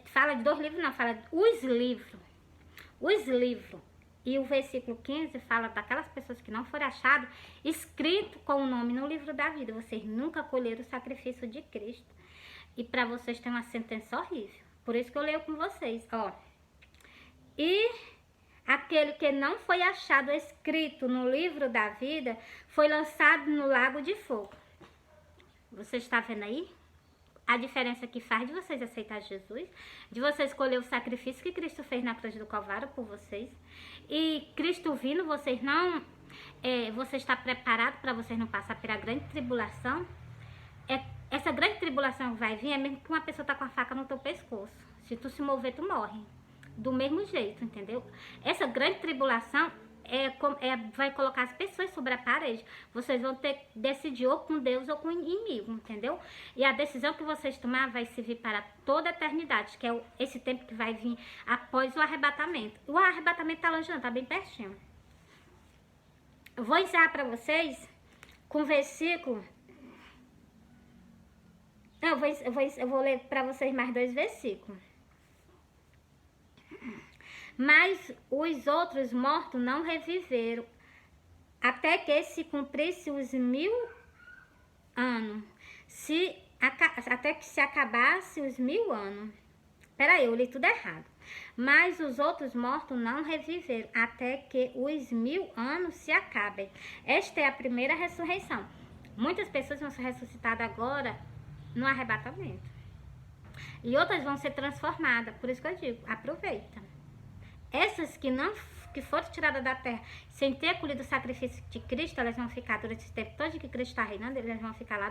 Fala de 2 livros, não, fala os livros. Os livros. E o versículo 15 fala daquelas pessoas que não foram achadas, escrito com o nome no livro da vida. Vocês nunca colheram o sacrifício de Cristo. E para vocês tem uma sentença horrível. Por isso que eu leio com vocês, ó. E aquele que não foi achado escrito no livro da vida, foi lançado no lago de fogo. Você está vendo aí? A diferença que faz de vocês aceitar Jesus, de vocês escolher o sacrifício que Cristo fez na cruz do Calvário por vocês. E Cristo vindo, vocês não... você está preparado para vocês não passar pela grande tribulação? Essa grande tribulação que vai vir é mesmo que uma pessoa está com a faca no teu pescoço. Se tu se mover, tu morre. Do mesmo jeito, entendeu? Essa grande tribulação vai colocar as pessoas sobre a parede. Vocês vão ter que decidir ou com Deus ou com o inimigo, entendeu? E a decisão que vocês tomar vai servir para toda a eternidade, que é esse tempo que vai vir após o arrebatamento. O arrebatamento tá longe não, tá bem pertinho. Eu vou encerrar para vocês com o versículo... Eu vou ler para vocês mais 2 versículos. Mas os outros mortos não reviveram, até que se cumprisse os 1000 anos. Até que se acabasse os 1000 anos. Peraí, eu li tudo errado. Mas os outros mortos não reviveram, até que os 1000 anos se acabem. Esta é a primeira ressurreição. Muitas pessoas vão ser ressuscitadas agora no arrebatamento. E outras vão ser transformadas. Por isso que eu digo, aproveita. Essas que foram tiradas da terra sem ter acolhido o sacrifício de Cristo, elas vão ficar durante esse tempo todo que Cristo está reinando, elas vão ficar lá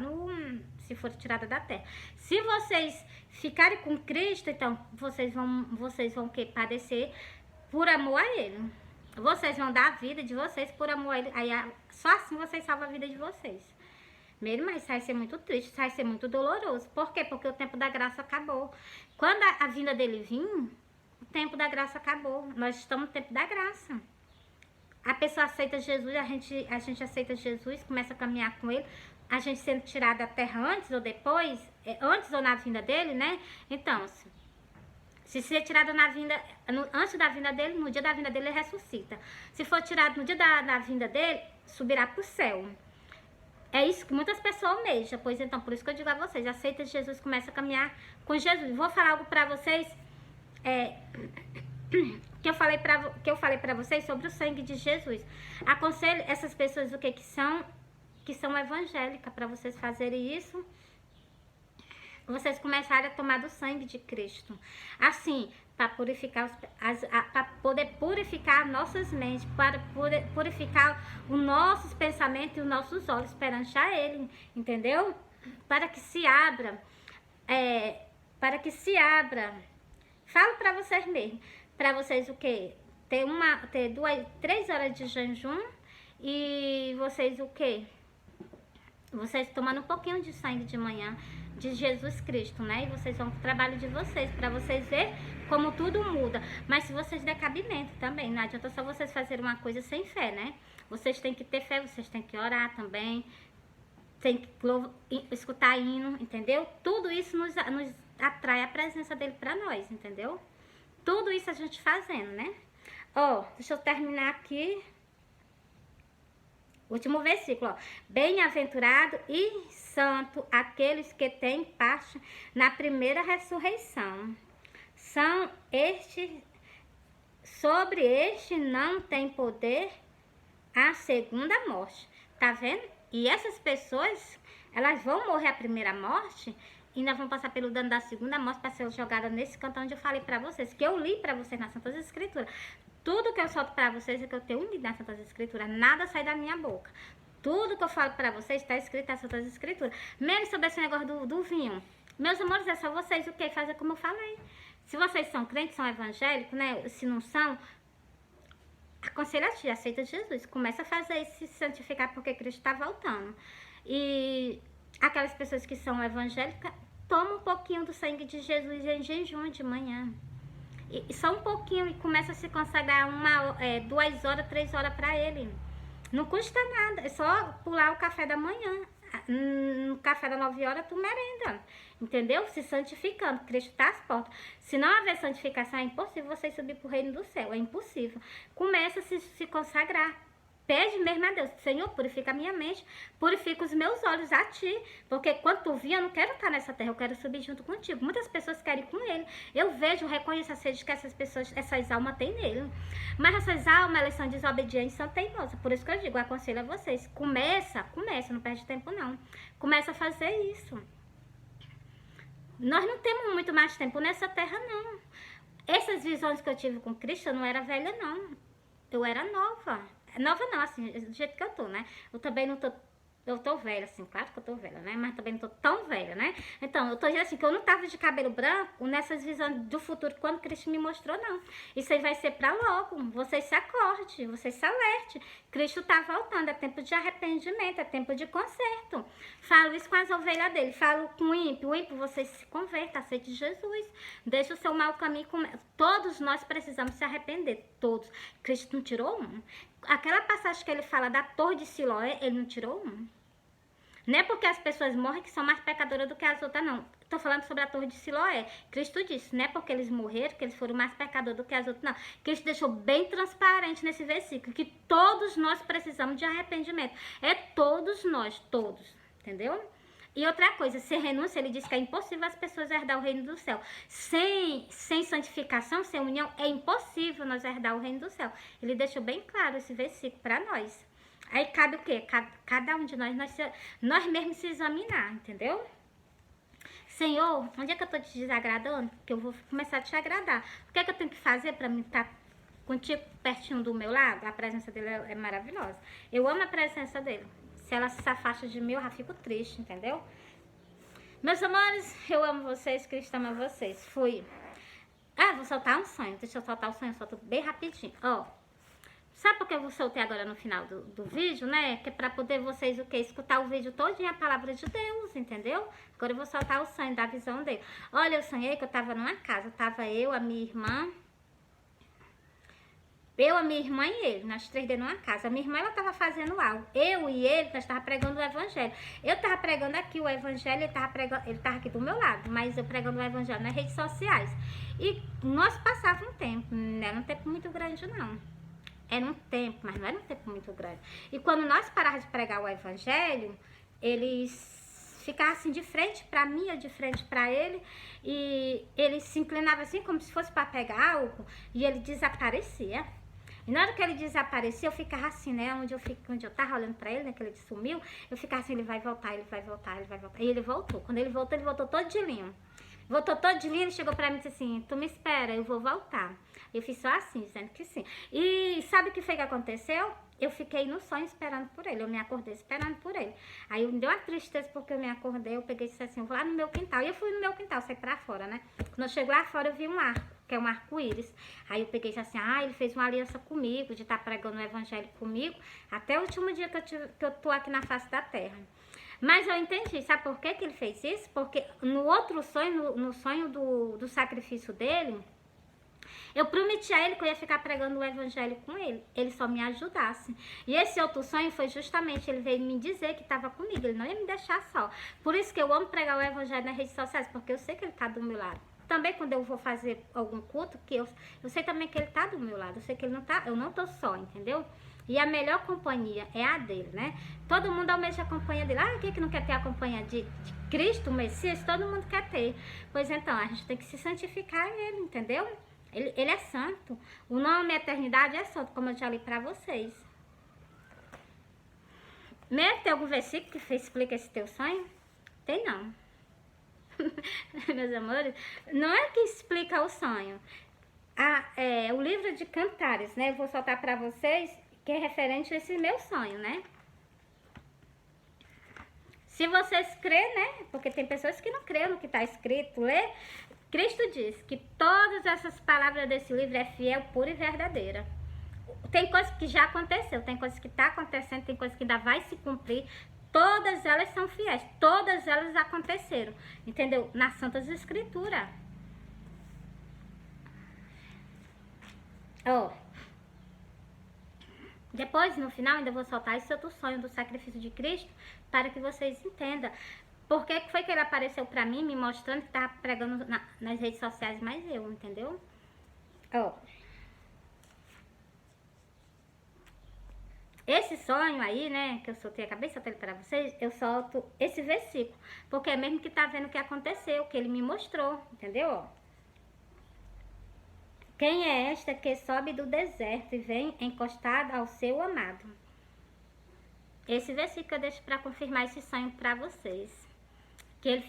se forem tiradas da terra. Se vocês ficarem com Cristo, então vocês vão padecer por amor a Ele. Vocês vão dar a vida de vocês por amor a Ele. Aí, só assim vocês salvam a vida de vocês. Mesmo, mas isso vai ser muito triste, isso vai ser muito doloroso. Por quê? Porque o tempo da graça acabou. Quando a vinda dele vir, o tempo da graça acabou. Nós estamos no tempo da graça. a pessoa aceita Jesus, a gente aceita Jesus, começa a caminhar com ele, a gente sendo tirado da terra antes ou depois, antes ou na vinda dele, né? Então, se ser tirado antes da vinda dele, no dia da vinda dele, ele ressuscita. Se for tirado no dia da vinda dele, subirá para o céu. É isso que muitas pessoas almejam. Pois então, por isso que eu digo a vocês, aceita Jesus, começa a caminhar com Jesus. Vou falar algo para vocês, que eu falei para vocês sobre o sangue de Jesus. Aconselho essas pessoas que são evangélicas, para vocês fazerem isso. Vocês começarem a tomar do sangue de Cristo. Assim, para purificar, para poder purificar nossas mentes, para purificar os nossos pensamentos e os nossos olhos perante a Ele, entendeu? Para que se abra, falo para vocês mesmo, para vocês o quê? Ter 3 horas de jejum e vocês o quê? Vocês tomando um pouquinho de sangue de manhã de Jesus Cristo, né? E vocês vão pro trabalho de vocês, para vocês verem como tudo muda. Mas se vocês der cabimento também, não adianta só vocês fazerem uma coisa sem fé, né? Vocês têm que ter fé, vocês têm que orar também, tem que escutar hino, entendeu? Tudo isso nos atrai a presença dele para nós, entendeu? Tudo isso a gente fazendo, né? Ó, deixa eu terminar aqui. Último versículo, ó. Bem-aventurado e santo aqueles que têm parte na primeira ressurreição. São sobre este não tem poder a segunda morte. Tá vendo? E essas pessoas, elas vão morrer a primeira morte e ainda vão passar pelo dano da segunda morte para ser jogada nesse canto onde eu falei para vocês, que eu li para vocês nas Santas Escrituras. Tudo que eu solto para vocês é que eu tenho lido nas Santas Escrituras. Nada sai da minha boca. Tudo que eu falo para vocês está escrito nas Santas Escrituras. Mesmo sobre esse negócio do vinho. Meus amores, é só vocês o que? Fazer como eu falei. Se vocês são crentes, são evangélicos, né? Se não são, aconselho a ti, aceita Jesus. Começa a fazer isso, se santificar porque Cristo está voltando. E aquelas pessoas que são evangélicas, toma um pouquinho do sangue de Jesus em jejum de manhã. E só um pouquinho e começa a se consagrar 2 horas, 3 horas para ele. Não custa nada, é só pular o café da manhã. No café das 9 horas tu merenda, entendeu? Se santificando, Cristo está às portas. Se não haver santificação, é impossível você subir para o reino do céu, é impossível. Começa a se consagrar. Pede mesmo a Deus, Senhor, purifica a minha mente, purifica os meus olhos a ti, porque quando tu vir, eu não quero estar nessa terra, eu quero subir junto contigo. Muitas pessoas querem ir com ele. Eu vejo, reconheço a sede que essas almas têm nele. Mas essas almas, elas são desobedientes, são teimosas. Por isso que eu digo, eu aconselho a vocês, começa, não perde tempo não. Começa a fazer isso. Nós não temos muito mais tempo nessa terra, não. Essas visões que eu tive com Cristo, eu não era velha, não. Eu era nova. Nova não, assim, do jeito que eu tô, né? Eu também não tô... Eu tô velha, assim, claro que eu tô velha, né? Mas também não tô tão velha, né? Então, eu tô dizendo assim, que eu não tava de cabelo branco nessas visões do futuro quando Cristo me mostrou, não. Isso aí vai ser pra logo. Você se acorde, você se alerte. Cristo tá voltando, é tempo de arrependimento, é tempo de conserto. Falo isso com as ovelhas dele, falo com o ímpio. O ímpio, você se converta, aceite Jesus. Deixa o seu mau caminho. Todos nós precisamos se arrepender, todos. Cristo não tirou um. Aquela passagem que ele fala da torre de Siloé, ele não tirou um. Não é porque as pessoas morrem que são mais pecadoras do que as outras, não. Estou falando sobre a torre de Siloé. Cristo disse, não é porque eles morreram que eles foram mais pecadores do que as outras, não. Cristo deixou bem transparente nesse versículo, que todos nós precisamos de arrependimento. É todos nós, todos, entendeu? E outra coisa, sem renúncia, ele diz que é impossível as pessoas herdar o reino do céu. Sem santificação, sem união, é impossível nós herdar o reino do céu. Ele deixou bem claro esse versículo para nós. Aí cabe o quê? Cada um de nós mesmos se examinar, entendeu? Senhor, onde é que eu tô te desagradando? Que eu vou começar a te agradar. O que é que eu tenho que fazer para mim estar contigo pertinho do meu lado? A presença dele é maravilhosa. Eu amo a presença dele. Se ela se afasta de mim, eu já fico triste, entendeu? Meus amores, eu amo vocês, Cristo ama vocês. Fui. Vou soltar um sonho. Deixa eu soltar o sonho, eu solto bem rapidinho. Ó, sabe por que eu soltei agora no final do vídeo, né? Que é pra poder vocês, o quê? Escutar o vídeo todo e a palavra de Deus, entendeu? Agora eu vou soltar o sonho da visão dele. Olha, eu sonhei que eu tava numa casa. Tava eu, a minha irmã Eu, a minha irmã e ele, nós três dentro de uma casa. A minha irmã, ela tava fazendo algo. Eu e ele, nós tava pregando o evangelho. Eu tava pregando aqui o evangelho, ele tava aqui do meu lado, mas eu pregando o evangelho nas redes sociais. E nós passávamos um tempo, não era um tempo muito grande, não. Era um tempo, mas não era um tempo muito grande. E quando nós parávamos de pregar o evangelho, eles ficavam assim de frente para mim, eu de frente para ele, e ele se inclinava assim como se fosse para pegar algo, e ele desaparecia. E na hora que ele desaparecia, eu ficava assim, né? Onde eu tava olhando pra ele, né? Que ele sumiu, eu ficava assim, ele vai voltar, ele vai voltar, ele vai voltar. E ele voltou. Quando ele voltou todo de linho. Voltou todo de linho, ele chegou pra mim e disse assim, tu me espera, eu vou voltar. Eu fiz só assim, dizendo que sim. E sabe o que foi que aconteceu? Eu fiquei no sonho esperando por ele. Eu me acordei esperando por ele. Aí me deu uma tristeza porque eu me acordei. Eu peguei e disse assim, eu vou lá no meu quintal. E eu fui no meu quintal, saí pra fora, né? Quando eu chego lá fora, eu vi um arco, que é um arco-íris. Aí eu peguei e disse assim, ele fez uma aliança comigo, de estar pregando o evangelho comigo, até o último dia que eu tô aqui na face da terra. Mas eu entendi, sabe por que ele fez isso? Porque no outro sonho, no sonho do sacrifício dele, eu prometi a ele que eu ia ficar pregando o evangelho com ele. Ele só me ajudasse. E esse outro sonho foi justamente, ele veio me dizer que estava comigo. Ele não ia me deixar só. Por isso que eu amo pregar o evangelho nas redes sociais, porque eu sei que ele está do meu lado. Também quando eu vou fazer algum culto, que eu sei também que ele está do meu lado. Eu sei que ele não tá, eu não tô só, entendeu? E a melhor companhia é a dele, né? Todo mundo almeja a companhia dele. Quem que não quer ter a companhia de Cristo, o Messias? Todo mundo quer ter. Pois então, a gente tem que se santificar ele, entendeu? Ele é santo. O nome Eternidade é santo, como eu já li pra vocês. Mesmo tem algum versículo que explica esse teu sonho? Tem não. Meus amores, não é que explica o sonho. O livro de Cantares, né? Eu vou soltar pra vocês, que é referente a esse meu sonho, né? Se vocês crêem, né? Porque tem pessoas que não creem no que está escrito, lê. Cristo diz que todas essas palavras desse livro é fiel, pura e verdadeira. Tem coisas que já aconteceu, tem coisas que está acontecendo, tem coisas que ainda vai se cumprir. Todas elas são fiéis, todas elas aconteceram, entendeu? Nas Santas Escrituras. Depois, no final, ainda vou soltar esse outro sonho do sacrifício de Cristo, para que vocês entendam. Por que foi que ele apareceu pra mim, me mostrando que estava pregando nas redes sociais, mais eu, entendeu? Esse sonho aí, né, que eu soltei, acabei de soltar ele pra vocês, eu solto esse versículo, porque é mesmo que tá vendo o que aconteceu, que ele me mostrou, entendeu? Quem é esta que sobe do deserto e vem encostada ao seu amado? Esse versículo eu deixo para confirmar esse sonho para vocês. Que ele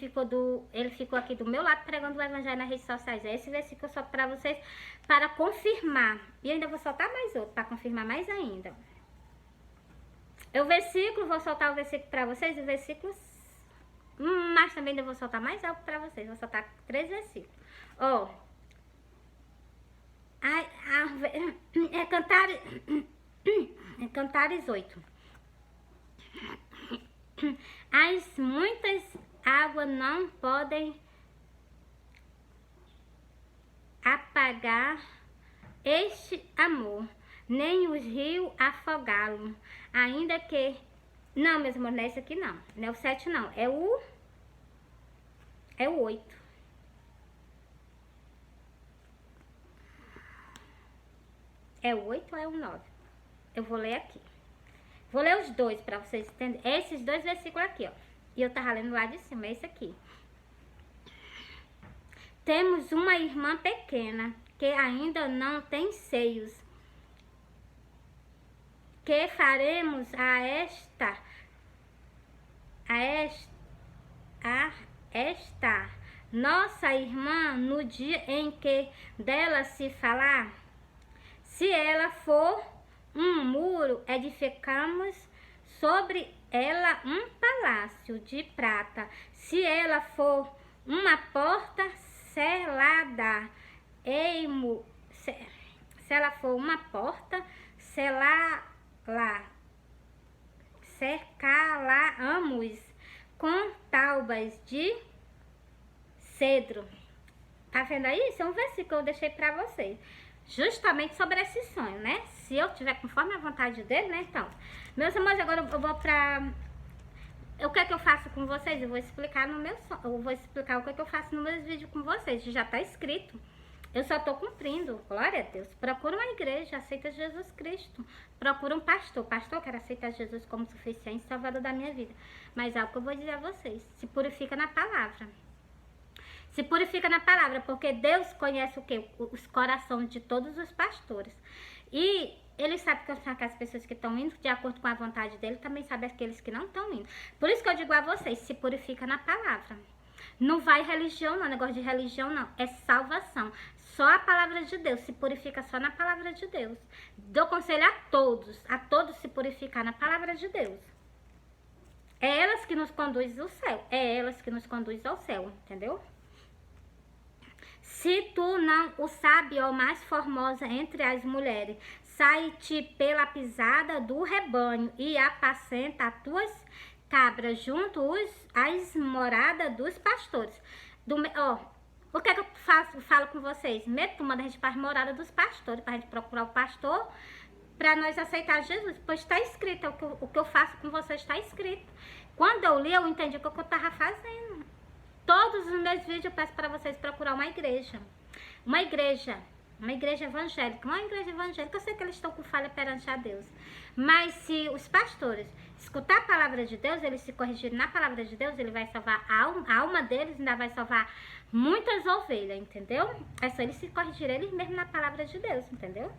ficou aqui do meu lado pregando o evangelho nas redes sociais. É esse versículo que eu solto para vocês para confirmar. E ainda vou soltar mais outro para confirmar mais ainda. Vou soltar o versículo para vocês, o versículo, mas também ainda vou soltar mais algo para vocês. Vou soltar 3 versículos. Cantares 8. As muitas águas não podem apagar este amor, nem os rios afogá-lo, ainda que... Não, meus amores, não é esse aqui não. Não é o 7 não, é o 8. É o 8 ou é o 9? Eu vou ler aqui. Vou ler os dois para vocês entenderem. Esses 2 versículos aqui, ó. E eu tava lendo lá de cima, é esse aqui. Temos uma irmã pequena que ainda não tem seios. Que faremos a esta nossa irmã no dia em que dela se falar? Se ela for um muro, edificamos sobre ela um palácio de prata. Se ela for uma porta selada, se ela for uma porta cercá-la-amos com taubas de cedro. Tá vendo aí? Isso é um versículo que eu deixei pra vocês. justamente sobre esse sonho, né? Se eu tiver conforme a vontade dele, né? Então, meus amores, agora eu vou pra... O que é que eu faço com vocês? Eu vou explicar no meu sonho. Eu vou explicar o que é que eu faço nos meus vídeos com vocês. Já tá escrito. Eu só tô cumprindo. Glória a Deus. Procura uma igreja, aceita Jesus Cristo. Procura um pastor. Pastor, eu quero aceitar Jesus como suficiente, salvador da minha vida. Mas é o que eu vou dizer a vocês. Se purifica na palavra. Se purifica na palavra, porque Deus conhece o quê? Os corações de todos os pastores. E ele sabe que são aquelas pessoas que estão indo de acordo com a vontade dele, também sabe aqueles que não estão indo. Por isso que eu digo a vocês, se purifica na palavra. Não vai religião não, negócio de religião não, é salvação. Só a palavra de Deus, se purifica só na palavra de Deus. Dou conselho a todos se purificar na palavra de Deus. É elas que nos conduzem ao céu, é elas que nos conduzem ao céu, entendeu? Se tu não o sabe, ó mais formosa entre as mulheres, sai-te pela pisada do rebanho e apacenta as tuas cabras junto às moradas dos pastores. O que é que eu falo com vocês? Tu manda a gente para as moradas dos pastores, para a gente procurar o pastor, para nós aceitar Jesus. Pois está escrito, o que eu faço com vocês está escrito. Quando eu li, eu entendi o que eu estava fazendo. Todos os meus vídeos eu peço para vocês procurar uma igreja evangélica, eu sei que eles estão com falha perante a Deus, mas se os pastores escutar a palavra de Deus, eles se corrigirem na palavra de Deus, ele vai salvar a alma deles, ainda vai salvar muitas ovelhas, entendeu? É só eles se corrigirem eles mesmos na palavra de Deus, entendeu?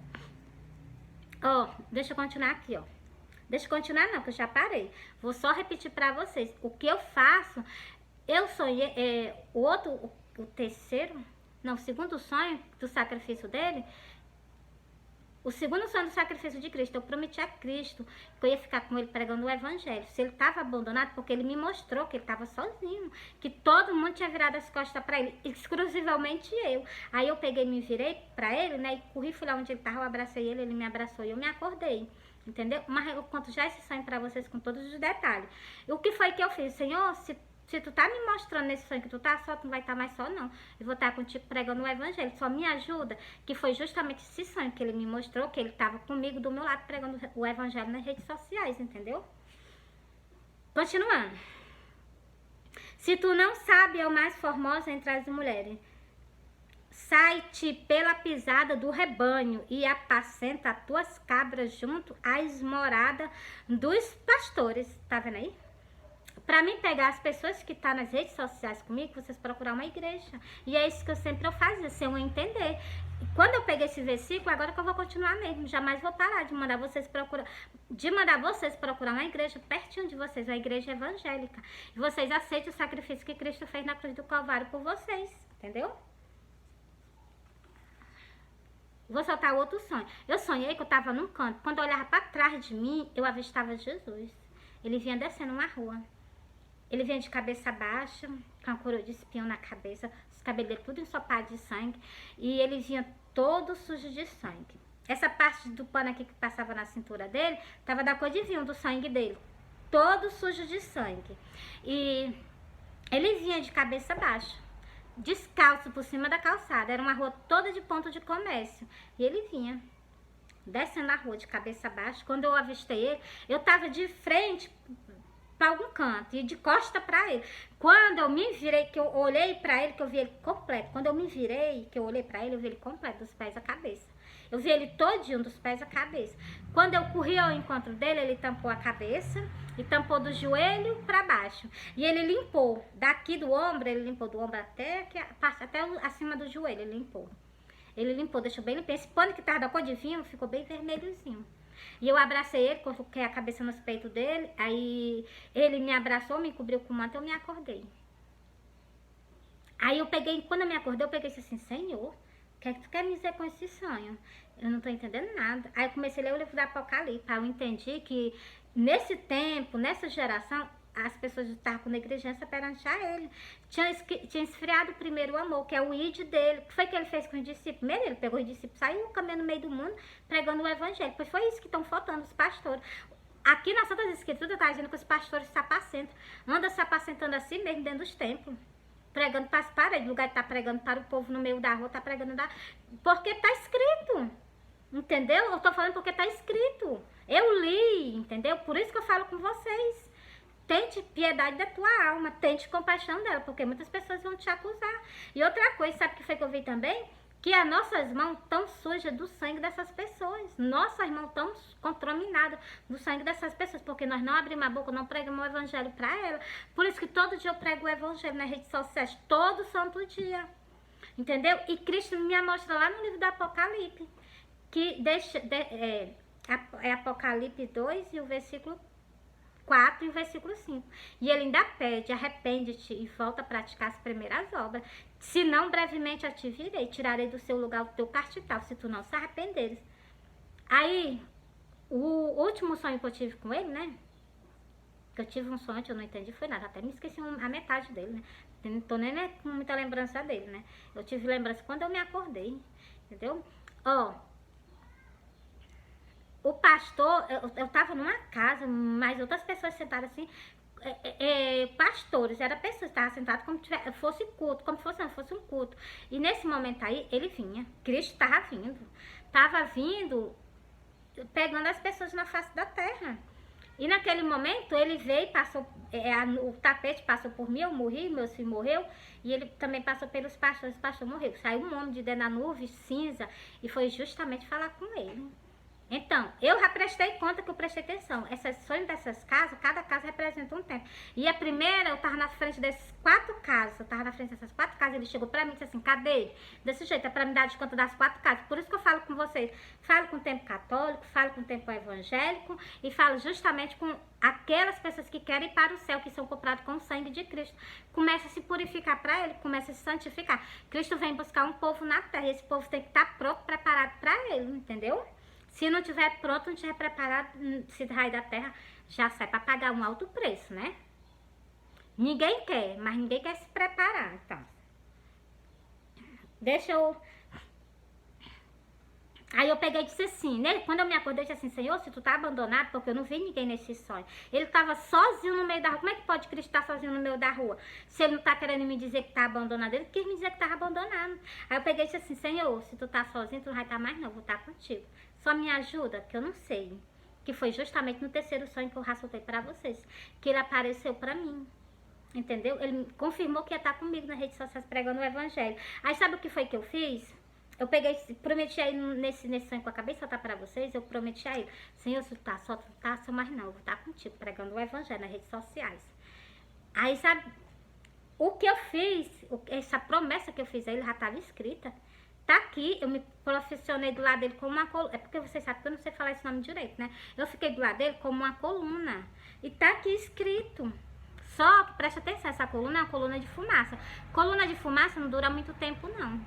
Deixa eu continuar aqui, deixa eu continuar não, que eu já parei, vou só repetir para vocês, o que eu faço. Eu sonhei, o segundo sonho do sacrifício dele, o segundo sonho do sacrifício de Cristo, eu prometi a Cristo que eu ia ficar com ele pregando o evangelho. Se ele estava abandonado, porque ele me mostrou que ele estava sozinho, que todo mundo tinha virado as costas para ele, exclusivamente eu. Aí eu peguei, me virei para ele, né, e corri, fui lá onde ele estava, eu abracei ele, ele me abraçou e eu me acordei. Entendeu? Mas eu conto já esse sonho para vocês com todos os detalhes. E o que foi que eu fiz? Senhor, se tu tá me mostrando nesse sonho que tu tá só, tu não vai estar mais só não. Eu vou estar contigo pregando o evangelho. Só me ajuda, que foi justamente esse sonho que ele me mostrou, que ele tava comigo do meu lado pregando o evangelho nas redes sociais, entendeu? Continuando. Se tu não sabe, é o mais formosa entre as mulheres. Sai-te pela pisada do rebanho e apacenta as tuas cabras junto às moradas dos pastores. Tá vendo aí? Para mim pegar as pessoas que estão nas redes sociais comigo, vocês procurar uma igreja. E é isso que eu sempre fazia, sem eu entender. E quando eu peguei esse versículo, agora que eu vou continuar mesmo. Jamais vou parar de mandar vocês procurar uma igreja pertinho de vocês, uma igreja evangélica. E vocês aceitem o sacrifício que Cristo fez na cruz do Calvário por vocês, entendeu? Vou soltar outro sonho. Eu sonhei que eu estava num canto. Quando eu olhava para trás de mim, eu avistava Jesus. Ele vinha descendo uma rua. Ele vinha de cabeça baixa, com a coroa de espinho na cabeça, os cabelos dele tudo ensopado de sangue. E ele vinha todo sujo de sangue. Essa parte do pano aqui que passava na cintura dele, estava da cor de vinho do sangue dele. Todo sujo de sangue. E ele vinha de cabeça baixa, descalço por cima da calçada. Era uma rua toda de ponto de comércio. E ele vinha descendo a rua de cabeça baixa. Quando eu avistei ele, eu estava de frente para algum canto e de costa para ele. Quando eu me virei, que eu olhei para ele, que eu vi ele completo. Quando eu me virei, que eu olhei para ele, eu vi ele completo, dos pés à cabeça. Eu vi ele todinho, dos pés à cabeça. Quando eu corri ao encontro dele, ele tampou a cabeça e tampou do joelho para baixo. E ele limpou daqui do ombro, ele limpou do ombro até acima do joelho, ele limpou. Ele limpou, deixou bem limpinho. Esse pano que tava da cor de vinho ficou bem vermelhozinho. E eu abracei ele, coloquei a cabeça nos peitos dele. Aí ele me abraçou, me cobriu com o manto, eu me acordei. Aí eu peguei, quando eu me acordei, eu peguei assim, Senhor, o que é que tu quer me dizer com esse sonho? Eu não tô entendendo nada. Aí eu comecei a ler o livro do Apocalipse. Aí eu entendi que nesse tempo, nessa geração, as pessoas estavam com negligência perante a ele. Tinha esfriado primeiro o amor, que é o id dele. O que foi que ele fez com os discípulos? Primeiro ele pegou os discípulos, saiu caminhando no meio do mundo, pregando o evangelho. Pois foi isso que estão faltando os pastores. Aqui nas Santas Escrituras está dizendo que os pastores se apacentam. Andam se apacentando assim mesmo dentro dos templos. pregando para as paredes, no lugar de estar pregando para o povo no meio da rua, tá pregando porque está escrito, entendeu? Eu tô falando porque está escrito, eu li, entendeu? Por isso que eu falo com vocês. Tente piedade da tua alma, tente compaixão dela, porque muitas pessoas vão te acusar. E outra coisa, sabe o que foi que eu vi também? Que as nossas mãos estão sujas do sangue dessas pessoas. Nossas mãos estão contaminadas do sangue dessas pessoas, porque nós não abrimos a boca, não pregamos o evangelho para ela. Por isso que todo dia eu prego o evangelho nas redes sociais, todo santo dia. Entendeu? E Cristo me mostra lá no livro do Apocalipse, que é Apocalipse 2 e o versículo 4 e o versículo 5. E ele ainda pede, arrepende-te e volta a praticar as primeiras obras. Se não, brevemente eu te virei, tirarei do seu lugar o teu castigal, se tu não se arrependeres. Aí, o último sonho que eu tive com ele, né? Que eu tive um sonho que eu não entendi, foi nada. Até me esqueci a metade dele, né? Não tô nem com muita lembrança dele, né? Eu tive lembrança quando eu me acordei, entendeu? Ó, o pastor, eu tava numa casa, mas outras pessoas sentadas assim, pastores, era pessoas que estavam sentadas como se fosse culto, como se fosse um culto. E nesse momento aí, ele vinha, Cristo tava vindo, pegando as pessoas na face da terra. E naquele momento, ele veio, passou, o tapete passou por mim, eu morri, meu filho morreu, e ele também passou pelos pastores, o pastor morreu. Saiu um homem de dentro da nuvem, cinza, e foi justamente falar com ele. Então, eu já prestei conta que eu prestei atenção. Essas sonhos dessas casas, cada casa representa um tempo. E a primeira, eu tava na frente desses 4 casas. Eu tava na frente dessas 4 casas. Ele chegou pra mim e disse assim, cadê? Desse jeito, é pra me dar de conta das 4 casas. Por isso que eu falo com vocês. Falo com o tempo católico, falo com o tempo evangélico. E falo justamente com aquelas pessoas que querem ir para o céu, que são compradas com o sangue de Cristo. Começa a se purificar para ele, começa a se santificar. Cristo vem buscar um povo na terra. E esse povo tem que estar pronto, preparado para ele, entendeu? Se não tiver pronto, não tiver preparado, se raio da terra, já sai para pagar um alto preço, né? Ninguém quer, mas ninguém quer se preparar, então. Deixa eu... Aí eu peguei e disse assim, né? Quando eu me acordei, eu disse assim, Senhor, se tu tá abandonado, porque eu não vi ninguém nesse sonho. Ele tava sozinho no meio da rua. Como é que pode Cristo estar sozinho no meio da rua? Se ele não tá querendo me dizer que tá abandonado, ele quis me dizer que tava abandonado. Aí eu peguei e disse assim, Senhor, se tu tá sozinho, tu não vai estar mais não, eu vou estar contigo. Só me ajuda, que eu não sei. Que foi justamente no terceiro sonho que eu já soltei pra vocês. Que ele apareceu pra mim. Entendeu? Ele confirmou que ia estar comigo nas redes sociais pregando o evangelho. Aí sabe o que foi que eu fiz? Eu peguei, prometi a ele nesse sonho que eu acabei de soltar pra vocês, eu prometi a ele, Senhor, se tu tá só, tu tá só, mas não, eu vou estar contigo, pregando o evangelho nas redes sociais. Aí, sabe, o que eu fiz, essa promessa que eu fiz a ele já estava escrita. Tá aqui, eu me profissionei do lado dele como uma coluna, é porque vocês sabem que eu não sei falar esse nome direito, né? Eu fiquei do lado dele como uma coluna, e tá aqui escrito. Só que presta atenção, essa coluna é uma coluna de fumaça. Coluna de fumaça não dura muito tempo, não.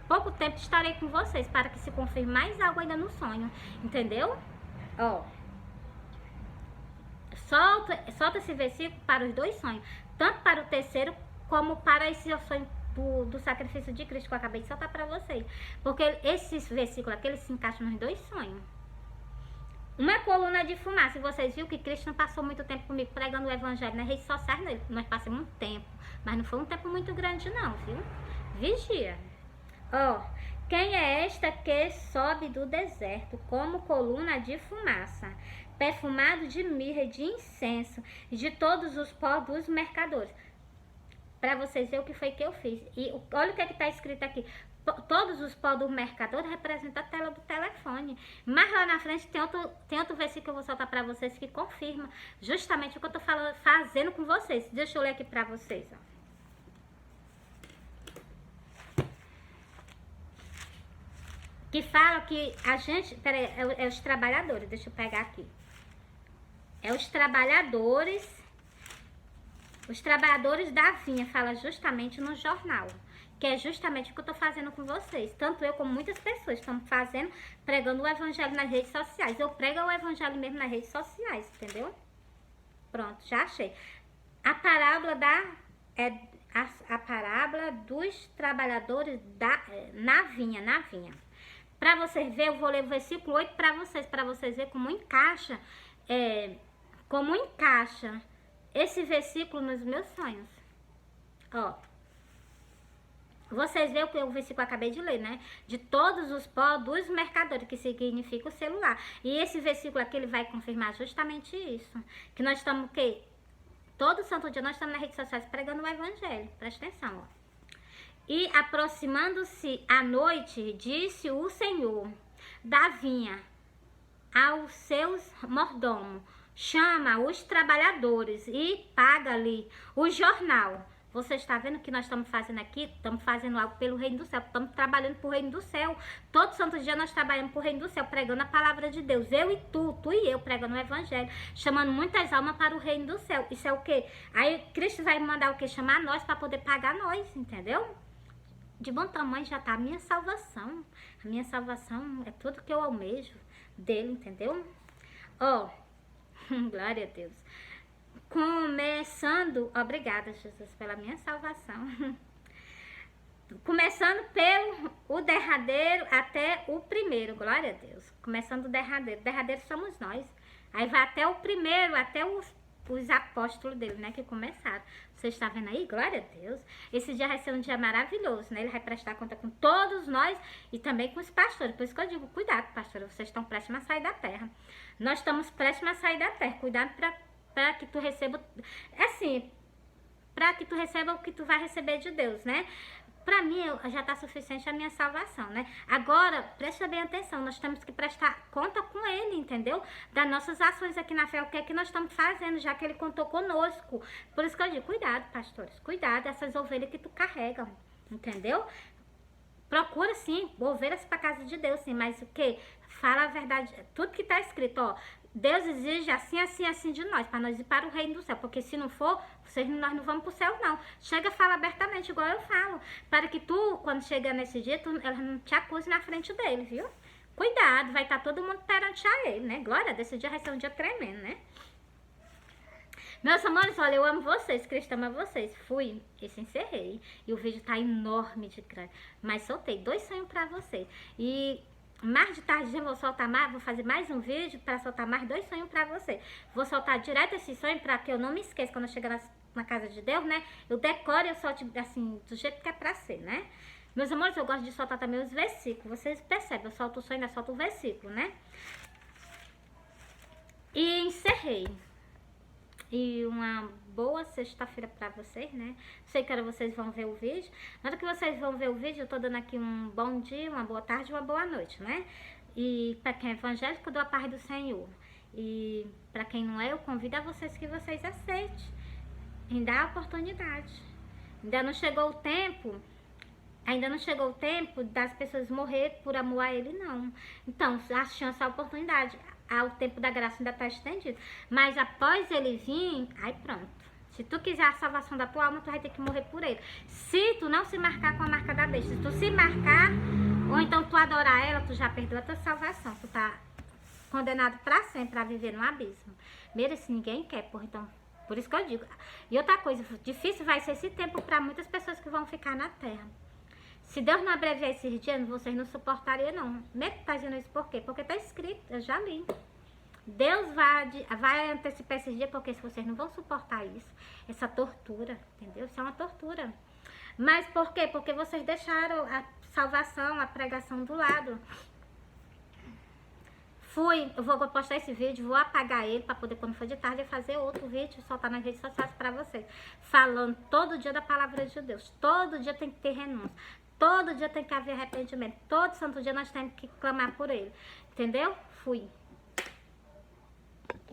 Pouco tempo estarei com vocês para que se confirme mais algo ainda no sonho, entendeu? Ó, solta esse versículo para os 2 sonhos, tanto para o terceiro como para esse sonho do sacrifício de Cristo que eu acabei de soltar para vocês, porque esses versículos aqui, eles se encaixam nos 2 sonhos. Uma coluna de fumaça, e vocês viram que Cristo não passou muito tempo comigo pregando o evangelho nas redes sociais, não. Nós passamos um tempo, mas não foi um tempo muito grande não, viu? Vigia. Ó, quem é esta que sobe do deserto como coluna de fumaça, perfumado de mirra e de incenso, e de todos os pó dos mercadores? Para vocês verem o que foi que eu fiz. E olha o que está escrito aqui. Todos os pó do mercador representam a tela do telefone. Mas lá na frente tem outro versículo que eu vou soltar para vocês que confirma justamente o que eu estou fazendo com vocês. Deixa eu ler aqui para vocês, ó. Que fala que a gente... Peraí, é os trabalhadores. Deixa eu pegar aqui. É os trabalhadores... Os trabalhadores da vinha. Fala justamente no jornal. Que é justamente o que eu tô fazendo com vocês. Tanto eu como muitas pessoas estão fazendo, pregando o evangelho nas redes sociais. Eu prego o evangelho mesmo nas redes sociais, entendeu? Pronto, já achei. A parábola a parábola dos trabalhadores na vinha. Para vocês verem, eu vou ler o versículo 8 para vocês verem como encaixa, esse versículo nos meus sonhos. Ó, Vocês veem o versículo que eu acabei de ler, né? De todos os pó dos mercadores, que significa o celular. E esse versículo aqui, ele vai confirmar justamente isso. Que nós estamos, o quê? Todo santo dia nós estamos nas redes sociais pregando o evangelho. Presta atenção, ó. E aproximando-se a noite, disse o Senhor da vinha aos seus mordomos: chama os trabalhadores e paga-lhe o jornal. Você está vendo o que nós estamos fazendo aqui? Estamos fazendo algo pelo reino do céu. Estamos trabalhando para o reino do céu. Todo santo dia nós trabalhamos para o reino do céu, pregando a palavra de Deus. Eu e tu e eu, pregando o evangelho, chamando muitas almas para o reino do céu. Isso é o quê? Aí Cristo vai mandar o quê? Chamar nós para poder pagar nós, entendeu? De bom tamanho já está a minha salvação. A minha salvação é tudo que eu almejo dele, entendeu? Ó, glória a Deus. Começando, obrigada, Jesus, pela minha salvação. Começando pelo o derradeiro até o primeiro, glória a Deus. Começando o derradeiro. O derradeiro somos nós. Aí vai até o primeiro, até os apóstolos dele, né, que começaram. Você está vendo aí? Glória a Deus. Esse dia vai ser um dia maravilhoso, né? Ele vai prestar conta com todos nós e também com os pastores. Por isso que eu digo, cuidado, pastores, vocês estão prestes a sair da terra. Nós estamos prestes a sair da terra. Cuidado para que tu receba, assim, para que tu receba o que tu vai receber de Deus, né? Para mim, já está suficiente a minha salvação, né? Agora, presta bem atenção, nós temos que prestar conta com Ele, entendeu? Das nossas ações aqui na fé, o que é que nós estamos fazendo, já que Ele contou conosco. Por isso que eu digo, cuidado, pastores, cuidado, essas ovelhas que tu carrega, entendeu? Procura, sim, ovelhas para a casa de Deus, sim, mas o que? Fala a verdade, tudo que está escrito, ó. Deus exige assim, assim, assim de nós, para nós ir para o reino do céu, porque se não for, nós não vamos para o céu, não. Chega, fala abertamente, igual eu falo, para que tu, quando chegar nesse dia, ela não te acuse na frente dele, viu? Cuidado, vai estar todo mundo perante a ele, né? Glória, desse dia vai ser um dia tremendo, né? Meus amores, olha, eu amo vocês, Cristo ama vocês. Fui, esse encerrei, e o vídeo tá enorme de grande, mas soltei 2 sonhos para vocês, e mais de tarde eu vou soltar mais, vou fazer mais um vídeo para soltar mais 2 sonhos para você. Vou soltar direto esse sonho para que eu não me esqueça quando eu chegar na casa de Deus, né? Eu decoro e eu solto assim, do jeito que é para ser, né? Meus amores, eu gosto de soltar também os versículos. Vocês percebem, eu solto o sonho e ainda solto o versículo, né? E encerrei. E uma boa sexta-feira pra vocês, né? Sei que hora vocês vão ver o vídeo. Na hora que vocês vão ver o vídeo, eu tô dando aqui um bom dia, uma boa tarde, uma boa noite, né? E pra quem é evangélico, eu dou a paz do Senhor. E pra quem não é, eu convido a vocês que vocês aceitem. E dá a oportunidade. Ainda não chegou o tempo das pessoas morrer por amor a Ele, não. Então, a chance, a oportunidade, o tempo da graça ainda está estendido. Mas após Ele vir, aí pronto. Se tu quiser a salvação da tua alma, tu vai ter que morrer por Ele. Se tu não se marcar com a marca da besta, se tu se marcar, ou então tu adorar ela, tu já perdeu a tua salvação. Tu tá condenado para sempre a viver no abismo. Merece, ninguém quer, porra, então... Por isso que eu digo. E outra coisa, difícil vai ser esse tempo para muitas pessoas que vão ficar na terra. Se Deus não abreviar esses dias, vocês não suportariam, não. Mesmo tá dizendo isso por quê? Porque tá escrito, eu já li. Deus vai antecipar esses dias, porque se vocês não vão suportar isso, essa tortura, entendeu? Isso é uma tortura. Mas por quê? Porque vocês deixaram a salvação, a pregação do lado. Eu vou postar esse vídeo, vou apagar ele para poder, quando for de tarde, fazer outro vídeo, soltar nas redes sociais para vocês. Falando todo dia da palavra de Deus. Todo dia tem que ter renúncia. Todo dia tem que haver arrependimento. Todo santo dia nós temos que clamar por ele. Entendeu? Fui.